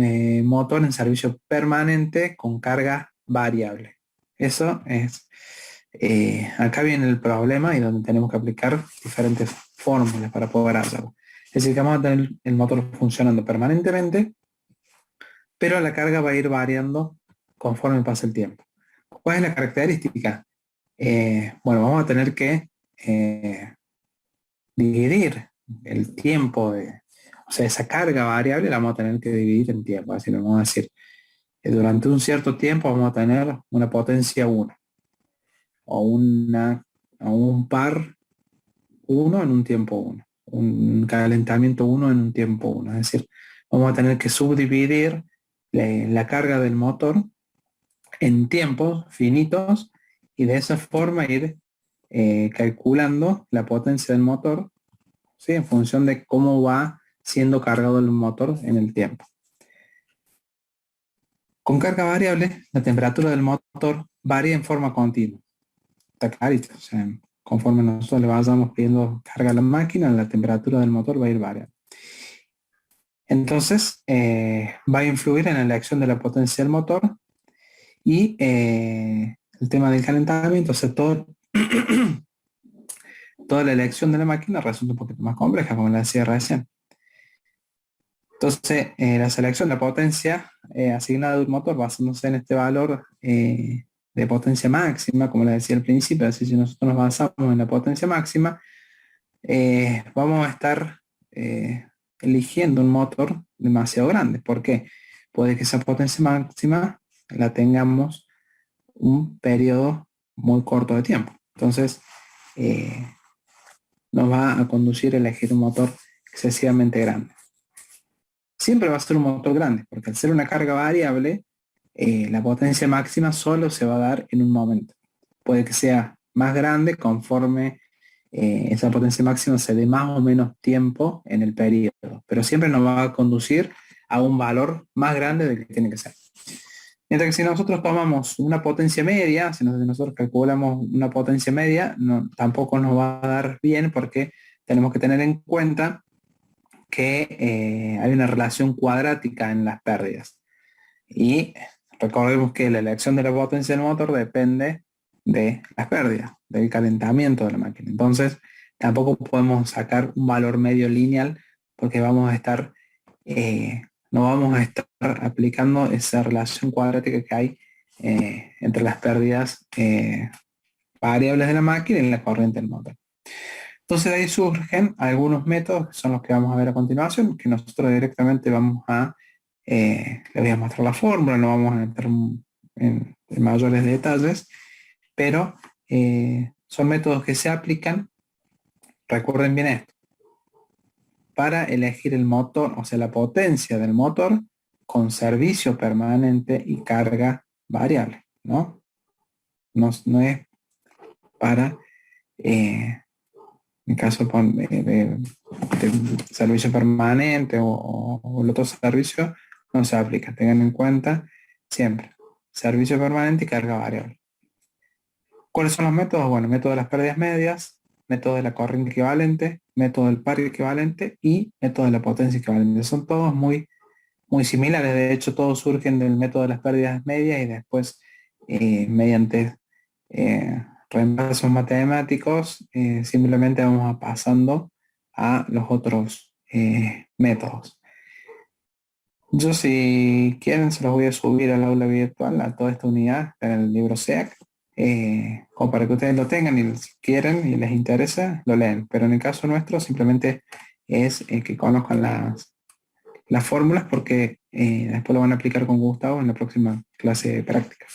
Speaker 1: motor en servicio permanente con carga variable. Eso es, acá viene el problema y donde tenemos que aplicar diferentes fórmulas para poder hacerlo. Es decir, que vamos a tener el motor funcionando permanentemente, pero la carga va a ir variando conforme pasa el tiempo. ¿Cuál es la característica? Bueno, vamos a tener que dividir el tiempo o sea, esa carga variable la vamos a tener que dividir en tiempo. Así lo vamos a decir, durante un cierto tiempo vamos a tener una potencia 1 o, o un par 1 en un tiempo 1, un calentamiento 1 en un tiempo 1. Es decir, vamos a tener que subdividir la carga del motor en tiempos finitos y de esa forma ir calculando la potencia del motor, ¿sí? En función de cómo va siendo cargado el motor en el tiempo. Con carga variable, la temperatura del motor varía en forma continua. Está clarito. O sea, conforme nosotros le vayamos pidiendo carga a la máquina, la temperatura del motor va a ir variando. Entonces, va a influir en la elección de la potencia del motor y el tema del calentamiento, o sea, toda la elección de la máquina resulta un poquito más compleja, como la decía recién. Entonces, la selección de potencia asignada de un motor basándose en este valor de potencia máxima, como le decía al principio, así si nosotros nos basamos en la potencia máxima, vamos a estar eligiendo un motor demasiado grande. ¿Por qué? Puede que esa potencia máxima la tengamos un periodo muy corto de tiempo. Entonces, nos va a conducir a elegir un motor excesivamente grande. Siempre va a ser un motor grande, porque al ser una carga variable, la potencia máxima solo se va a dar en un momento. Puede que sea más grande conforme esa potencia máxima se dé más o menos tiempo en el periodo, pero siempre nos va a conducir a un valor más grande del que tiene que ser. Mientras que si nosotros tomamos una potencia media, si nosotros calculamos una potencia media, no, tampoco nos va a dar bien porque tenemos que tener en cuenta que hay una relación cuadrática en las pérdidas. Y recordemos que la elección de la potencia del motor depende de las pérdidas, del calentamiento de la máquina. Entonces, tampoco podemos sacar un valor medio lineal porque vamos a estar, no vamos a estar aplicando esa relación cuadrática que hay entre las pérdidas variables de la máquina y la corriente del motor. Entonces de ahí surgen algunos métodos que son los que vamos a ver a continuación, que nosotros directamente vamos a, les voy a mostrar la fórmula, no vamos a entrar en mayores detalles, pero son métodos que se aplican, recuerden bien esto, para elegir el motor, o sea, la potencia del motor con servicio permanente y carga variable, ¿no? No es para... en caso de servicio permanente o el otro servicio, no se aplica. Tengan en cuenta siempre servicio permanente y carga variable. ¿Cuáles son los métodos? Bueno, método de las pérdidas medias, método de la corriente equivalente, método del par equivalente y método de la potencia equivalente. Son todos muy similares. De hecho, todos surgen del método de las pérdidas medias y después mediante reemplazos matemáticos, simplemente vamos pasando a los otros métodos. Yo si quieren se los voy a subir al aula virtual, a toda esta unidad, en el libro SEAC, como para que ustedes lo tengan y si quieren y les interesa, lo leen. Pero en el caso nuestro simplemente es que conozcan las fórmulas porque después lo van a aplicar con Gustavo en la próxima clase de práctica.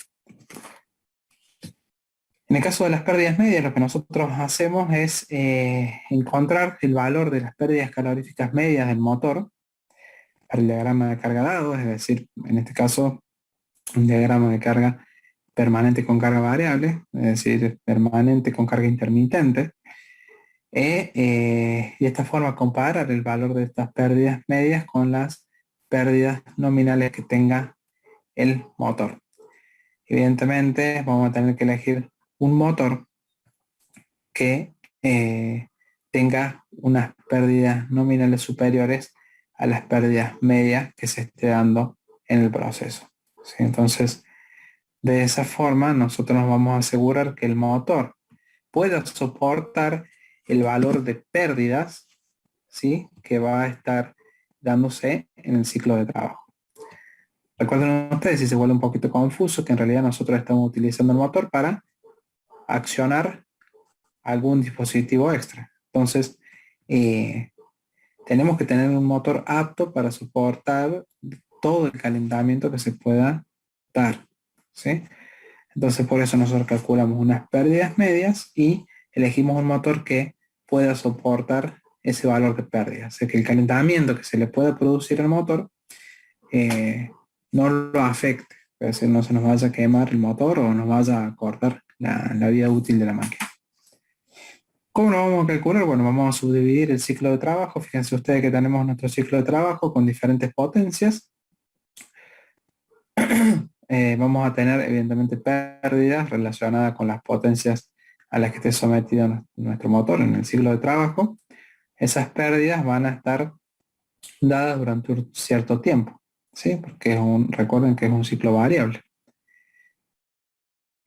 Speaker 1: En el caso de las pérdidas medias, lo que nosotros hacemos es encontrar el valor de las pérdidas caloríficas medias del motor para el diagrama de carga dado, es decir, en este caso, un diagrama de carga permanente con carga variable, es decir, permanente con carga intermitente, y de esta forma comparar el valor de estas pérdidas medias con las pérdidas nominales que tenga el motor. Evidentemente, vamos a tener que elegir un motor que tenga unas pérdidas nominales superiores a las pérdidas medias que se esté dando en el proceso. ¿Sí? Entonces, de esa forma, nosotros nos vamos a asegurar que el motor pueda soportar el valor de pérdidas, ¿sí?, que va a estar dándose en el ciclo de trabajo. Recuerden ustedes, si se vuelve un poquito confuso, que en realidad nosotros estamos utilizando el motor para accionar algún dispositivo extra. Entonces, tenemos que tener un motor apto para soportar todo el calentamiento que se pueda dar, ¿sí? Entonces, por eso nosotros calculamos unas pérdidas medias y elegimos un motor que pueda soportar ese valor de pérdidas. O sea, que el calentamiento que se le pueda producir al motor no lo afecte. Es decir, no se nos vaya a quemar el motor o nos vaya a cortar la vida útil de la máquina. ¿Cómo lo vamos a calcular? Bueno, vamos a subdividir el ciclo de trabajo. Fíjense ustedes que tenemos nuestro ciclo de trabajo con diferentes potencias. Vamos a tener evidentemente pérdidas relacionadas con las potencias a las que esté sometido nuestro motor en el ciclo de trabajo. Esas pérdidas van a estar dadas durante un cierto tiempo, ¿sí? Porque recuerden que es un ciclo variable.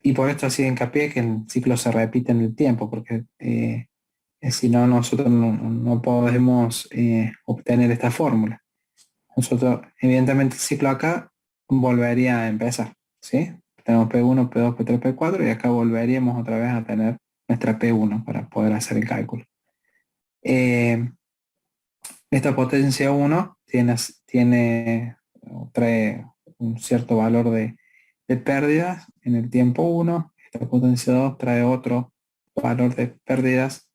Speaker 1: Y por esto así hincapié que el ciclo se repite en el tiempo, porque si no, nosotros no podemos obtener esta fórmula. Nosotros, evidentemente, el ciclo acá volvería a empezar, ¿sí? Tenemos P1, P2, P3, P4 y acá volveríamos otra vez a tener nuestra P1 para poder hacer el cálculo. Esta potencia 1 trae un cierto valor de pérdidas en el tiempo 1. Esta potencia 2 trae otro valor de pérdidas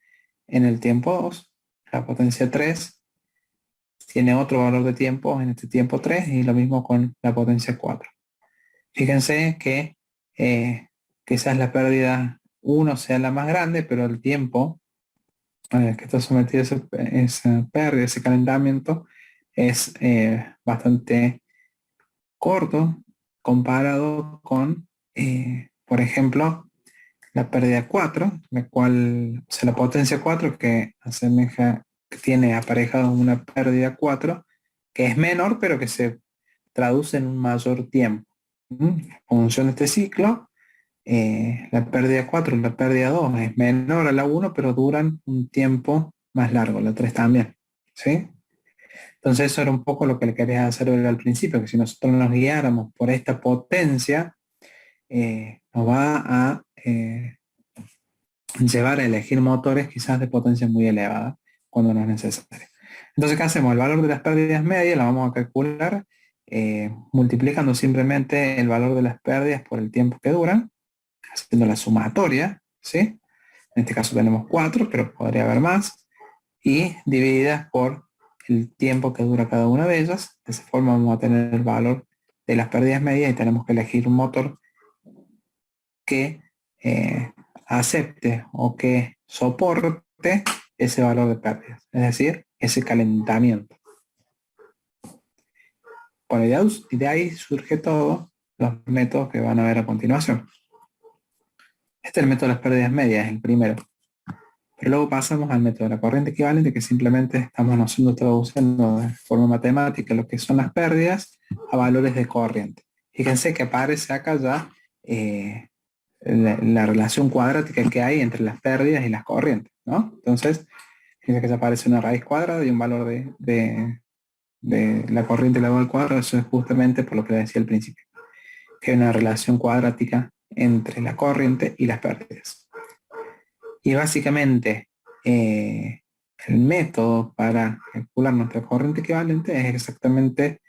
Speaker 1: en el tiempo 2. La potencia 3 tiene otro valor de tiempo en este tiempo 3 y lo mismo con la potencia 4. Fíjense que quizás la pérdida 1 sea la más grande, pero el tiempo que está sometido a esa pérdida, ese calentamiento, es bastante corto comparado con, por ejemplo, la pérdida 4, la cual, o sea, la potencia 4 que que tiene aparejado una pérdida 4, que es menor, pero que se traduce en un mayor tiempo. En función de este ciclo, la pérdida 4 y la pérdida 2 es menor a la 1, pero duran un tiempo más largo, la 3 también, ¿sí? Entonces eso era un poco lo que le quería hacer ver al principio, que si nosotros nos guiáramos por esta potencia, nos va a llevar a elegir motores quizás de potencia muy elevada cuando no es necesario. Entonces, ¿qué hacemos? El valor de las pérdidas medias la vamos a calcular multiplicando simplemente el valor de las pérdidas por el tiempo que duran, haciendo la sumatoria, ¿sí? En este caso tenemos 4, pero podría haber más, y divididas por el tiempo que dura cada una de ellas. De esa forma vamos a tener el valor de las pérdidas medias y tenemos que elegir un motor que acepte o que soporte ese valor de pérdidas, es decir, ese calentamiento. Bueno, y de ahí surge todo los métodos que van a ver a continuación. Este es el método de las pérdidas medias, el primero. Pero luego pasamos al método de la corriente equivalente, que simplemente estamos nosotros traduciendo de forma matemática lo que son las pérdidas a valores de corriente. Fíjense que aparece acá ya la relación cuadrática que hay entre las pérdidas y las corrientes, ¿no? Entonces, fíjense que ya aparece una raíz cuadrada y un valor de la corriente elevado al cuadrado. Eso es justamente por lo que decía al principio, que hay una relación cuadrática entre la corriente y las pérdidas. Y básicamente el método para calcular nuestra corriente equivalente es exactamente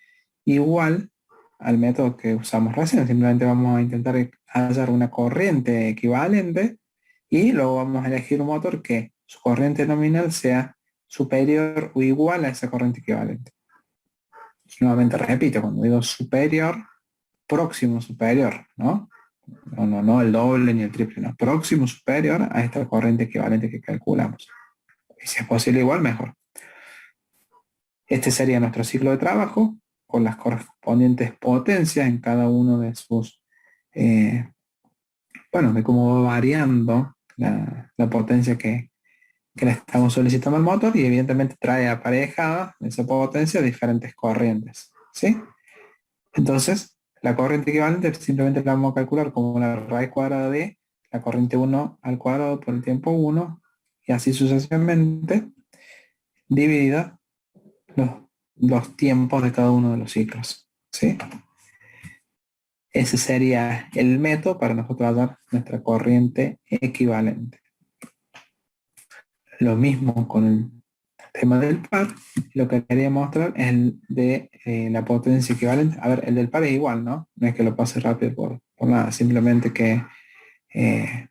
Speaker 1: igual al método que usamos recién. Simplemente vamos a intentar hallar una corriente equivalente y luego vamos a elegir un motor que su corriente nominal sea superior o igual a esa corriente equivalente. Nuevamente repito, cuando digo superior, próximo superior, ¿no? No el doble ni el triple, no, próximo superior a esta corriente equivalente que calculamos. Y si es posible igual, mejor. Este sería nuestro ciclo de trabajo con las correspondientes potencias en cada uno de sus, de cómo va variando la potencia que que le estamos solicitando al motor y evidentemente trae aparejada esa potencia diferentes corrientes, ¿sí? Entonces, la corriente equivalente simplemente la vamos a calcular como la raíz cuadrada de la corriente 1 al cuadrado por el tiempo 1 y así sucesivamente, dividida los, los tiempos de cada uno de los ciclos, ¿sí? Ese sería el método para nosotros hallar nuestra corriente equivalente. Lo mismo con el tema del par, lo que quería mostrar es el de la potencia equivalente. A ver, el del par es igual, ¿no? No es que lo pase rápido por nada, simplemente que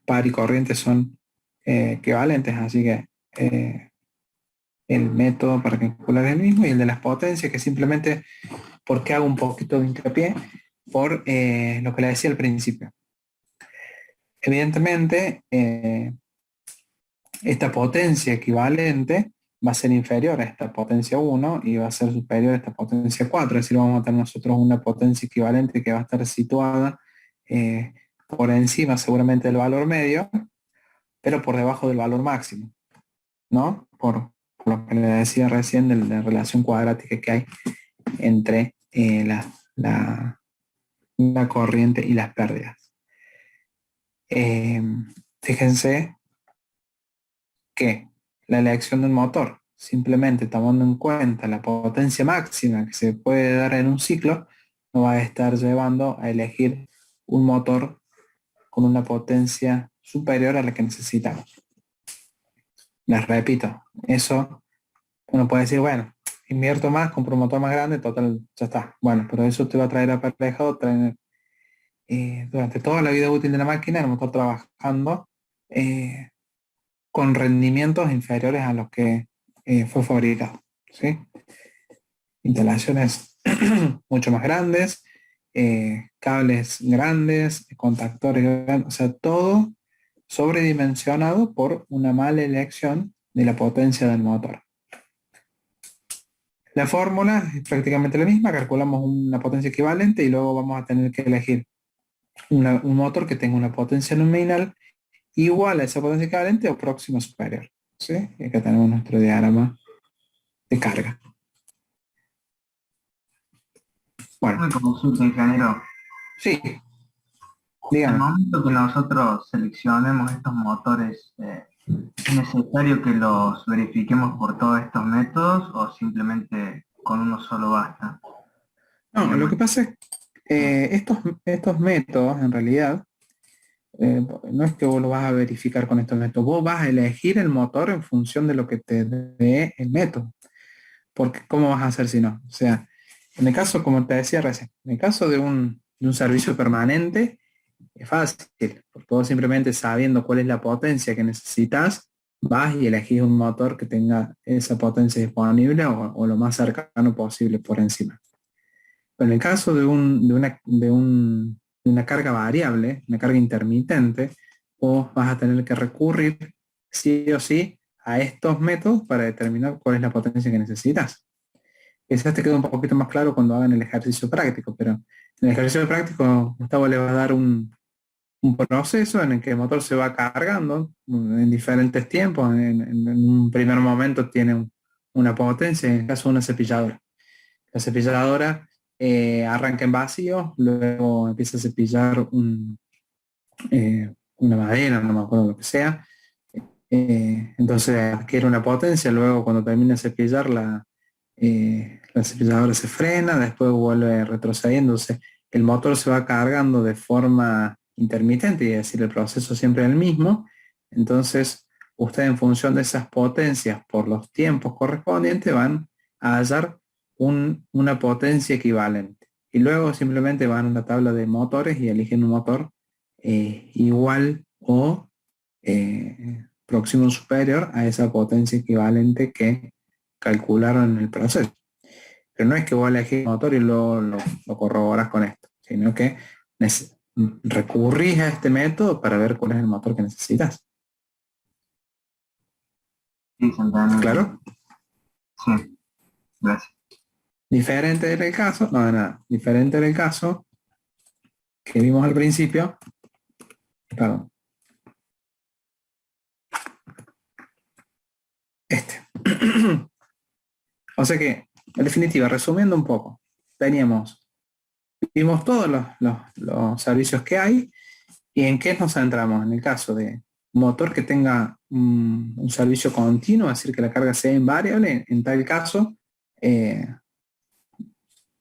Speaker 1: par y corriente son equivalentes, así que el método para calcular es el mismo y el de las potencias, que simplemente, porque hago un poquito de hincapié, por lo que le decía al principio. Evidentemente, esta potencia equivalente va a ser inferior a esta potencia 1 y va a ser superior a esta potencia 4, es decir, vamos a tener nosotros una potencia equivalente que va a estar situada por encima seguramente del valor medio, pero por debajo del valor máximo, ¿no? Por lo que le decía recién de la relación cuadrática que hay entre la corriente y las pérdidas. Fíjense que la elección de un motor, simplemente tomando en cuenta la potencia máxima que se puede dar en un ciclo, nos va a estar llevando a elegir un motor con una potencia superior a la que necesitamos. Les repito, eso uno puede decir, bueno, invierto más, compro un motor más grande, total, ya está. Bueno, pero eso te va a traer aparejado tener durante toda la vida útil de la máquina, el motor trabajando con rendimientos inferiores a los que fue fabricado, ¿sí? Instalaciones mucho más grandes, cables grandes, contactores grandes, o sea, todo sobredimensionado por una mala elección de la potencia del motor. La fórmula es prácticamente la misma, calculamos una potencia equivalente y luego vamos a tener que elegir un motor que tenga una potencia nominal igual a esa potencia equivalente o próxima superior, ¿sí? Y acá tenemos nuestro diagrama de carga. Bueno,
Speaker 2: Una consulta, ingeniero.
Speaker 1: sí,
Speaker 2: Al
Speaker 1: dígame.
Speaker 2: momento que nosotros seleccionemos estos motores, ¿es necesario que los verifiquemos por todos estos métodos o simplemente con uno solo basta?
Speaker 1: No, lo
Speaker 2: Digamos,
Speaker 1: que pasa es que estos métodos, en realidad, no es que vos lo vas a verificar con estos métodos, vos vas a elegir el motor en función de lo que te dé el método. Porque, ¿cómo vas a hacer si no? O sea, en el caso, como te decía recién, en el caso de un servicio permanente, es fácil, porque vos simplemente sabiendo cuál es la potencia que necesitas, vas y elegís un motor que tenga esa potencia disponible o lo más cercano posible por encima. Pero en el caso de una carga variable, una carga intermitente, vos vas a tener que recurrir sí o sí a estos métodos para determinar cuál es la potencia que necesitas. Quizás te quede un poquito más claro cuando hagan el ejercicio práctico, pero en el ejercicio práctico Gustavo le va a dar un proceso en el que el motor se va cargando en diferentes tiempos. En un primer momento tiene una potencia, en el caso de una cepilladora. La cepilladora arranca en vacío, luego empieza a cepillar una madera, no me acuerdo lo que sea. Entonces adquiere una potencia, luego cuando termina de cepillar la cepilladora se frena, después vuelve retrocediendo. Entonces el motor se va cargando de forma intermitente, es decir, el proceso siempre es el mismo. Entonces usted en función de esas potencias por los tiempos correspondientes van a hallar una potencia equivalente. Y luego simplemente van a una tabla de motores y eligen un motor igual o próximo superior a esa potencia equivalente que calcularon en el proceso. Pero no es que vos elegís el motor y lo corroboras con esto, sino que recurrís a este método para ver cuál es el motor que necesitas.
Speaker 2: sí, se entiende.
Speaker 1: ¿Claro?
Speaker 2: Sí, gracias.
Speaker 1: Diferente era el caso, no, de nada, diferente era el caso que vimos al principio, perdón, O sea que, en definitiva, resumiendo un poco, vimos todos los servicios que hay y en qué nos centramos. En el caso de un motor que tenga un servicio continuo, es decir, que la carga sea invariable, en tal caso,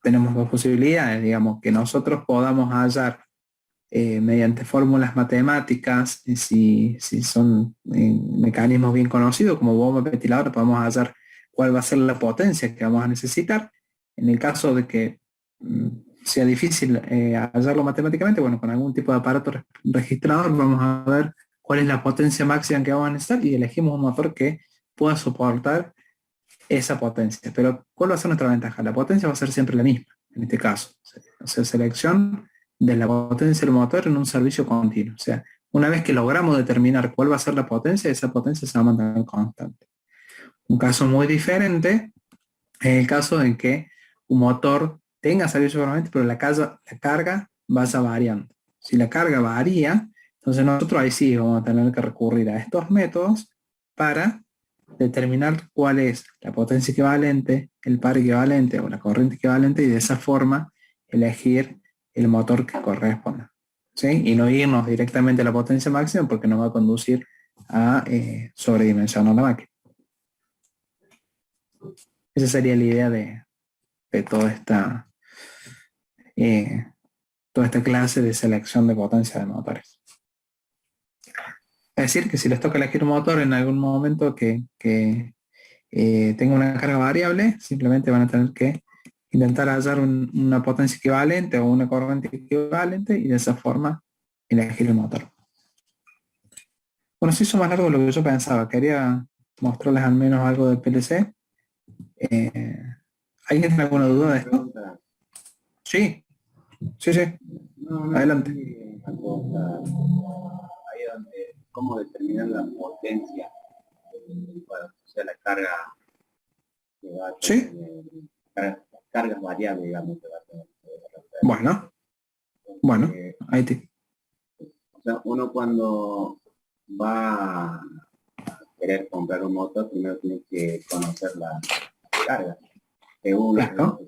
Speaker 1: tenemos dos posibilidades, digamos, que nosotros podamos hallar mediante fórmulas matemáticas, si son mecanismos bien conocidos, como bomba ventilador, podemos hallar cuál va a ser la potencia que vamos a necesitar. En el caso de que sea difícil hallarlo matemáticamente, bueno, con algún tipo de aparato registrador vamos a ver cuál es la potencia máxima que vamos a necesitar y elegimos un motor que pueda soportar esa potencia. Pero ¿cuál va a ser nuestra ventaja? La potencia va a ser siempre la misma, en este caso. O sea, selección de la potencia del motor en un servicio continuo. O sea, una vez que logramos determinar cuál va a ser la potencia, esa potencia se va a mantener constante. Un caso muy diferente es el caso en que un motor tenga servicio permanente, pero la carga vaya variando. Si la carga varía, entonces nosotros ahí sí vamos a tener que recurrir a estos métodos para determinar cuál es la potencia equivalente, el par equivalente o la corriente equivalente y de esa forma elegir el motor que corresponda. ¿Sí? Y no irnos directamente a la potencia máxima porque nos va a conducir a sobredimensionar la máquina. Esa sería la idea de toda esta clase de selección de potencia de motores. Es decir, que si les toca elegir un motor en algún momento que tenga una carga variable, simplemente van a tener que intentar hallar una potencia equivalente o una corriente equivalente y de esa forma elegir el motor. Bueno, se hizo más largo de lo que yo pensaba. Quería mostrarles al menos algo del PLC. ¿Alguien tiene alguna duda de esto? Sí, sí. Adelante.
Speaker 3: Ahí donde, ¿cómo determinar la potencia? Bueno, o sea, la carga que va a tener,
Speaker 1: Sí.
Speaker 3: cargas variables, digamos, que va a tener.
Speaker 1: Bueno, ahí te...
Speaker 3: O sea, uno cuando va a querer comprar un motor, primero tiene que conocer la carga.
Speaker 1: Claro.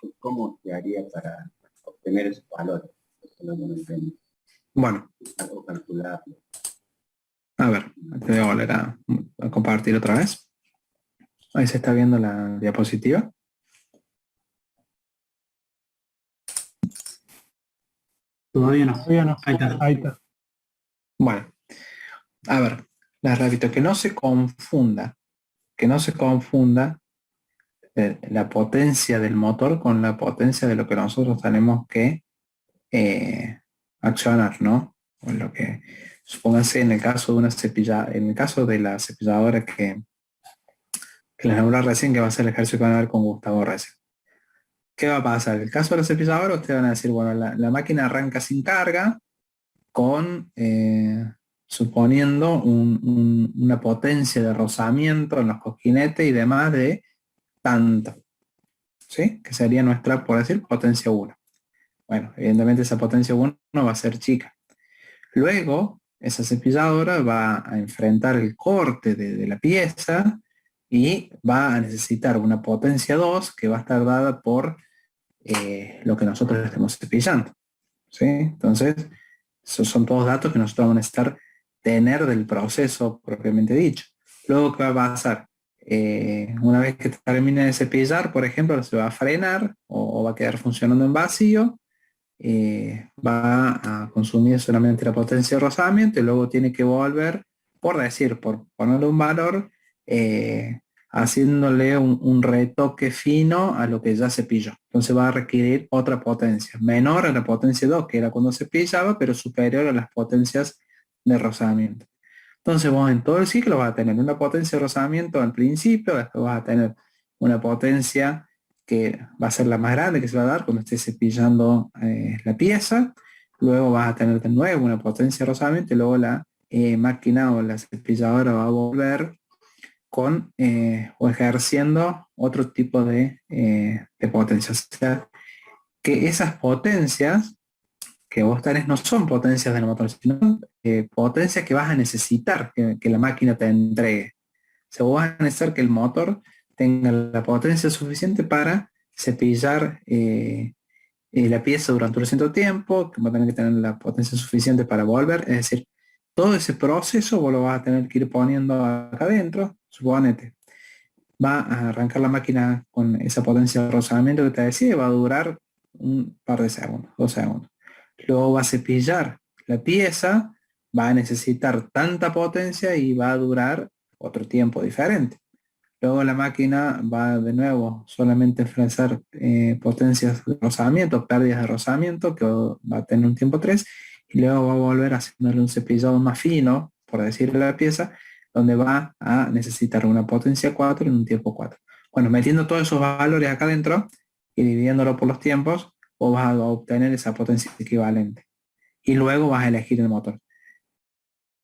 Speaker 3: ¿Y cómo se haría para obtener esos valores? Eso no lo entiendo.
Speaker 1: Bueno.
Speaker 3: Algo calculable.
Speaker 1: A ver, te voy a volver a compartir otra vez. Ahí se está viendo la diapositiva.
Speaker 4: Todavía no. Ahí está.
Speaker 1: Bueno, a ver, les repito, que no se confunda la potencia del motor con la potencia de lo que nosotros tenemos que accionar, ¿no? O lo que, supónganse en el caso de una cepillada, en el caso de la cepilladora que les hablé recién, que va a ser el ejercicio que van a ver con Gustavo recién. ¿Qué va a pasar? En el caso de la cepilladora, ustedes van a decir, bueno, la máquina arranca sin carga con, suponiendo una potencia de rozamiento en los cosquinetes y demás de tanto, ¿sí? Que sería nuestra, por decir, potencia 1. Bueno, evidentemente esa potencia 1 va a ser chica. Luego, esa cepilladora va a enfrentar el corte de la pieza y va a necesitar una potencia 2 que va a estar dada por lo que nosotros estemos cepillando. ¿Sí? Entonces, esos son todos datos que nosotros vamos a necesitar tener del proceso propiamente dicho. Luego, ¿qué va a pasar? Una vez que termine de cepillar, por ejemplo, se va a frenar o va a quedar funcionando en vacío, va a consumir solamente la potencia de rozamiento y luego tiene que volver, por ponerle un valor, haciéndole un retoque fino a lo que ya cepilló. Entonces va a requerir otra potencia, menor a la potencia 2, que era cuando cepillaba, pero superior a las potencias de rozamiento. Entonces vos en todo el ciclo vas a tener una potencia de rozamiento al principio, después vas a tener una potencia que va a ser la más grande que se va a dar cuando estés cepillando la pieza, luego vas a tener de nuevo una potencia de rozamiento y luego la máquina o la cepilladora va a volver con o ejerciendo otro tipo de potencias. O sea, que esas potencias que vos tenés no son potencias del motor, sino potencias que vas a necesitar que la máquina te entregue. O sea, vos vas a necesitar que el motor tenga la potencia suficiente para cepillar la pieza durante un cierto tiempo, que va a tener que tener la potencia suficiente para volver. Es decir, todo ese proceso vos lo vas a tener que ir poniendo acá adentro. Suponete, va a arrancar la máquina con esa potencia de rozamiento que te decía y va a durar un par de segundos, 2 segundos. Luego va a cepillar la pieza, va a necesitar tanta potencia y va a durar otro tiempo diferente. Luego la máquina va de nuevo solamente a ofrecer potencias de rozamiento, pérdidas de rozamiento, que va a tener un tiempo 3, y luego va a volver a hacerle un cepillado más fino, por decirle a la pieza, donde va a necesitar una potencia 4 en un tiempo 4. Bueno, metiendo todos esos valores acá adentro y dividiéndolo por los tiempos, vos vas a obtener esa potencia equivalente. Y luego vas a elegir el motor.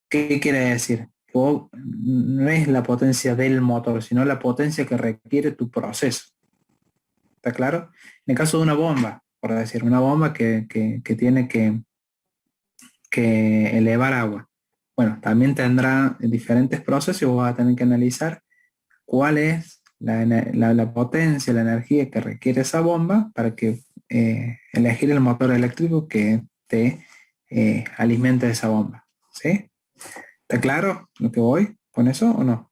Speaker 1: ¿Qué quiere decir? Que vos no es la potencia del motor, sino la potencia que requiere tu proceso. ¿Está claro? En el caso de una bomba, por decir, una bomba que tiene que elevar agua. Bueno, también tendrá diferentes procesos y vos vas a tener que analizar cuál es la potencia, la energía que requiere esa bomba para que elegir el motor eléctrico que te alimente esa bomba. ¿Sí? ¿Está claro lo que voy con eso o no?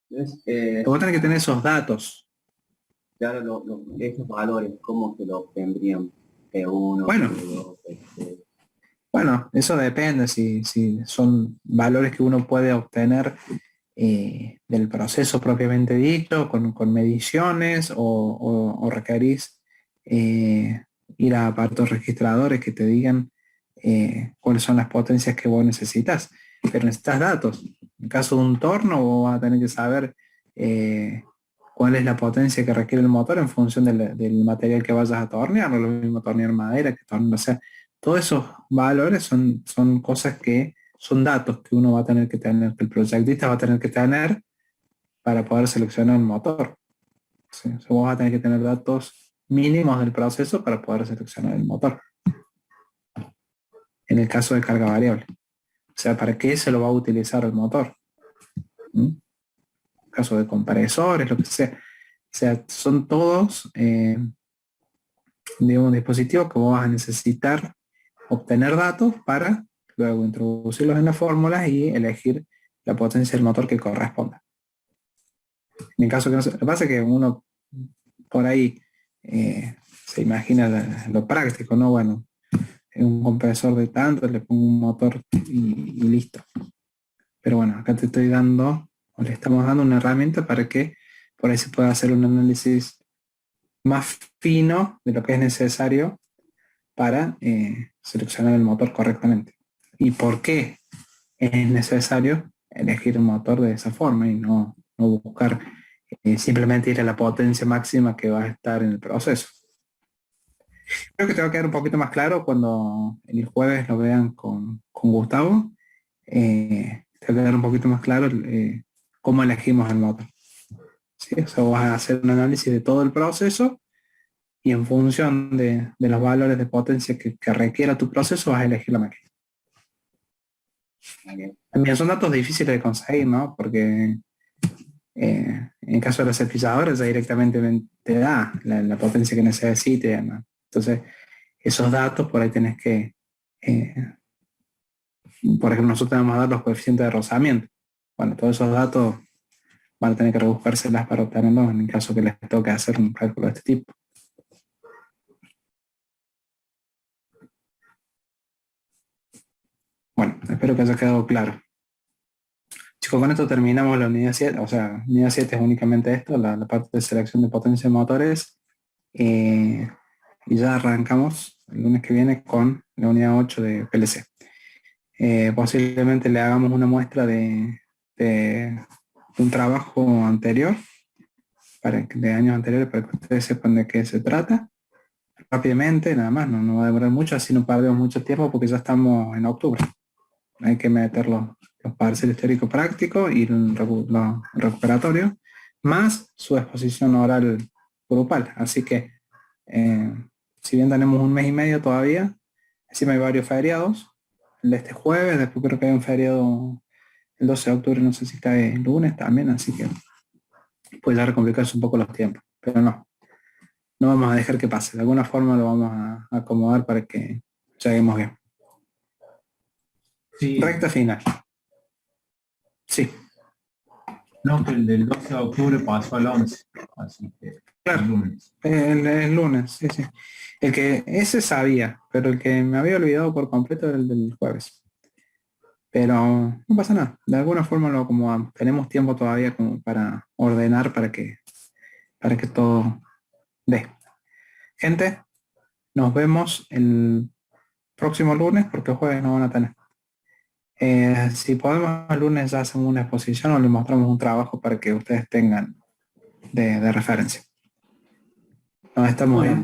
Speaker 3: Entonces,
Speaker 1: Vos tenés que tener esos datos.
Speaker 3: claro, esos valores, ¿cómo se los obtendrían? P1,
Speaker 1: Bueno.
Speaker 3: P2,
Speaker 1: Bueno, eso depende si son valores que uno puede obtener del proceso propiamente dicho, con mediciones, o requerís ir a aparatos registradores que te digan cuáles son las potencias que vos necesitas. Pero necesitas datos. En caso de un torno, vos vas a tener que saber cuál es la potencia que requiere el motor en función del material que vayas a tornear. No es lo mismo tornear madera que tornear, o sea, todos esos valores son cosas que son datos que uno va a tener que tener, que el proyectista va a tener que tener para poder seleccionar el motor. ¿Sí? O sea, vos vas a tener que tener datos mínimos del proceso para poder seleccionar el motor. En el caso de carga variable. O sea, ¿para qué se lo va a utilizar el motor? ¿Mm? En caso de compresores, lo que sea. O sea, son todos digamos, dispositivos que vos vas a necesitar obtener datos para luego introducirlos en las fórmulas y elegir la potencia del motor que corresponda. En el caso que no se, lo que pasa es que uno por ahí se imagina lo práctico, ¿no? Bueno, en un compresor de tanto, le pongo un motor y listo. Pero bueno, acá te estoy dando, o le estamos dando una herramienta para que por ahí se pueda hacer un análisis más fino de lo que es necesario para seleccionar el motor correctamente. ¿Y por qué es necesario elegir un motor de esa forma y no buscar simplemente ir a la potencia máxima que va a estar en el proceso? Creo que te va a quedar un poquito más claro cuando el jueves lo vean con Gustavo. Te va a quedar un poquito más claro cómo elegimos el motor. ¿Sí? O sea, vas a hacer un análisis de todo el proceso y en función de los valores de potencia que requiera tu proceso vas a elegir la máquina. También son datos difíciles de conseguir, ¿no? Porque en el caso de los cepilladores ya directamente te da la potencia que necesite, ¿no? Entonces, esos datos por ahí tenés que, por ejemplo, nosotros vamos a dar los coeficientes de rozamiento. Bueno, todos esos datos van a tener que rebuscárselas para obtenerlos en el caso que les toque hacer un cálculo de este tipo. Bueno, espero que haya quedado claro. Chicos, con esto terminamos la unidad 7, o sea, unidad 7 es únicamente esto, la parte de selección de potencia de motores, y ya arrancamos el lunes que viene con la unidad 8 de PLC. Posiblemente le hagamos una muestra de un trabajo anterior, de años anteriores, para que ustedes sepan de qué se trata. Rápidamente, nada más, no va a demorar mucho, así no perdemos mucho tiempo porque ya estamos en octubre. Hay que meter los parciales teórico práctico y los recuperatorios, más su exposición oral grupal. Así que Si bien tenemos un mes y medio todavía, encima hay varios feriados. El de este jueves, después creo que hay un feriado el 12 de octubre, no sé si cae el lunes también, así que puede llegar a complicarse un poco los tiempos. Pero no vamos a dejar que pase. De alguna forma lo vamos a acomodar para que lleguemos bien.
Speaker 5: Sí,
Speaker 1: Recta final. Sí,
Speaker 5: no, que el del 12 de octubre pasó al 11, así que
Speaker 1: claro.
Speaker 5: el lunes.
Speaker 1: El lunes, sí, sí. El que ese sabía, pero el que me había olvidado por completo era el del jueves. Pero no pasa nada, de alguna forma lo acomodamos. Tenemos tiempo todavía como para ordenar para que todo dé. Gente, nos vemos el próximo lunes porque el jueves no van a tener. Si podemos el lunes ya hacemos una exposición o les mostramos un trabajo para que ustedes tengan de referencia. Nos estamos viendo.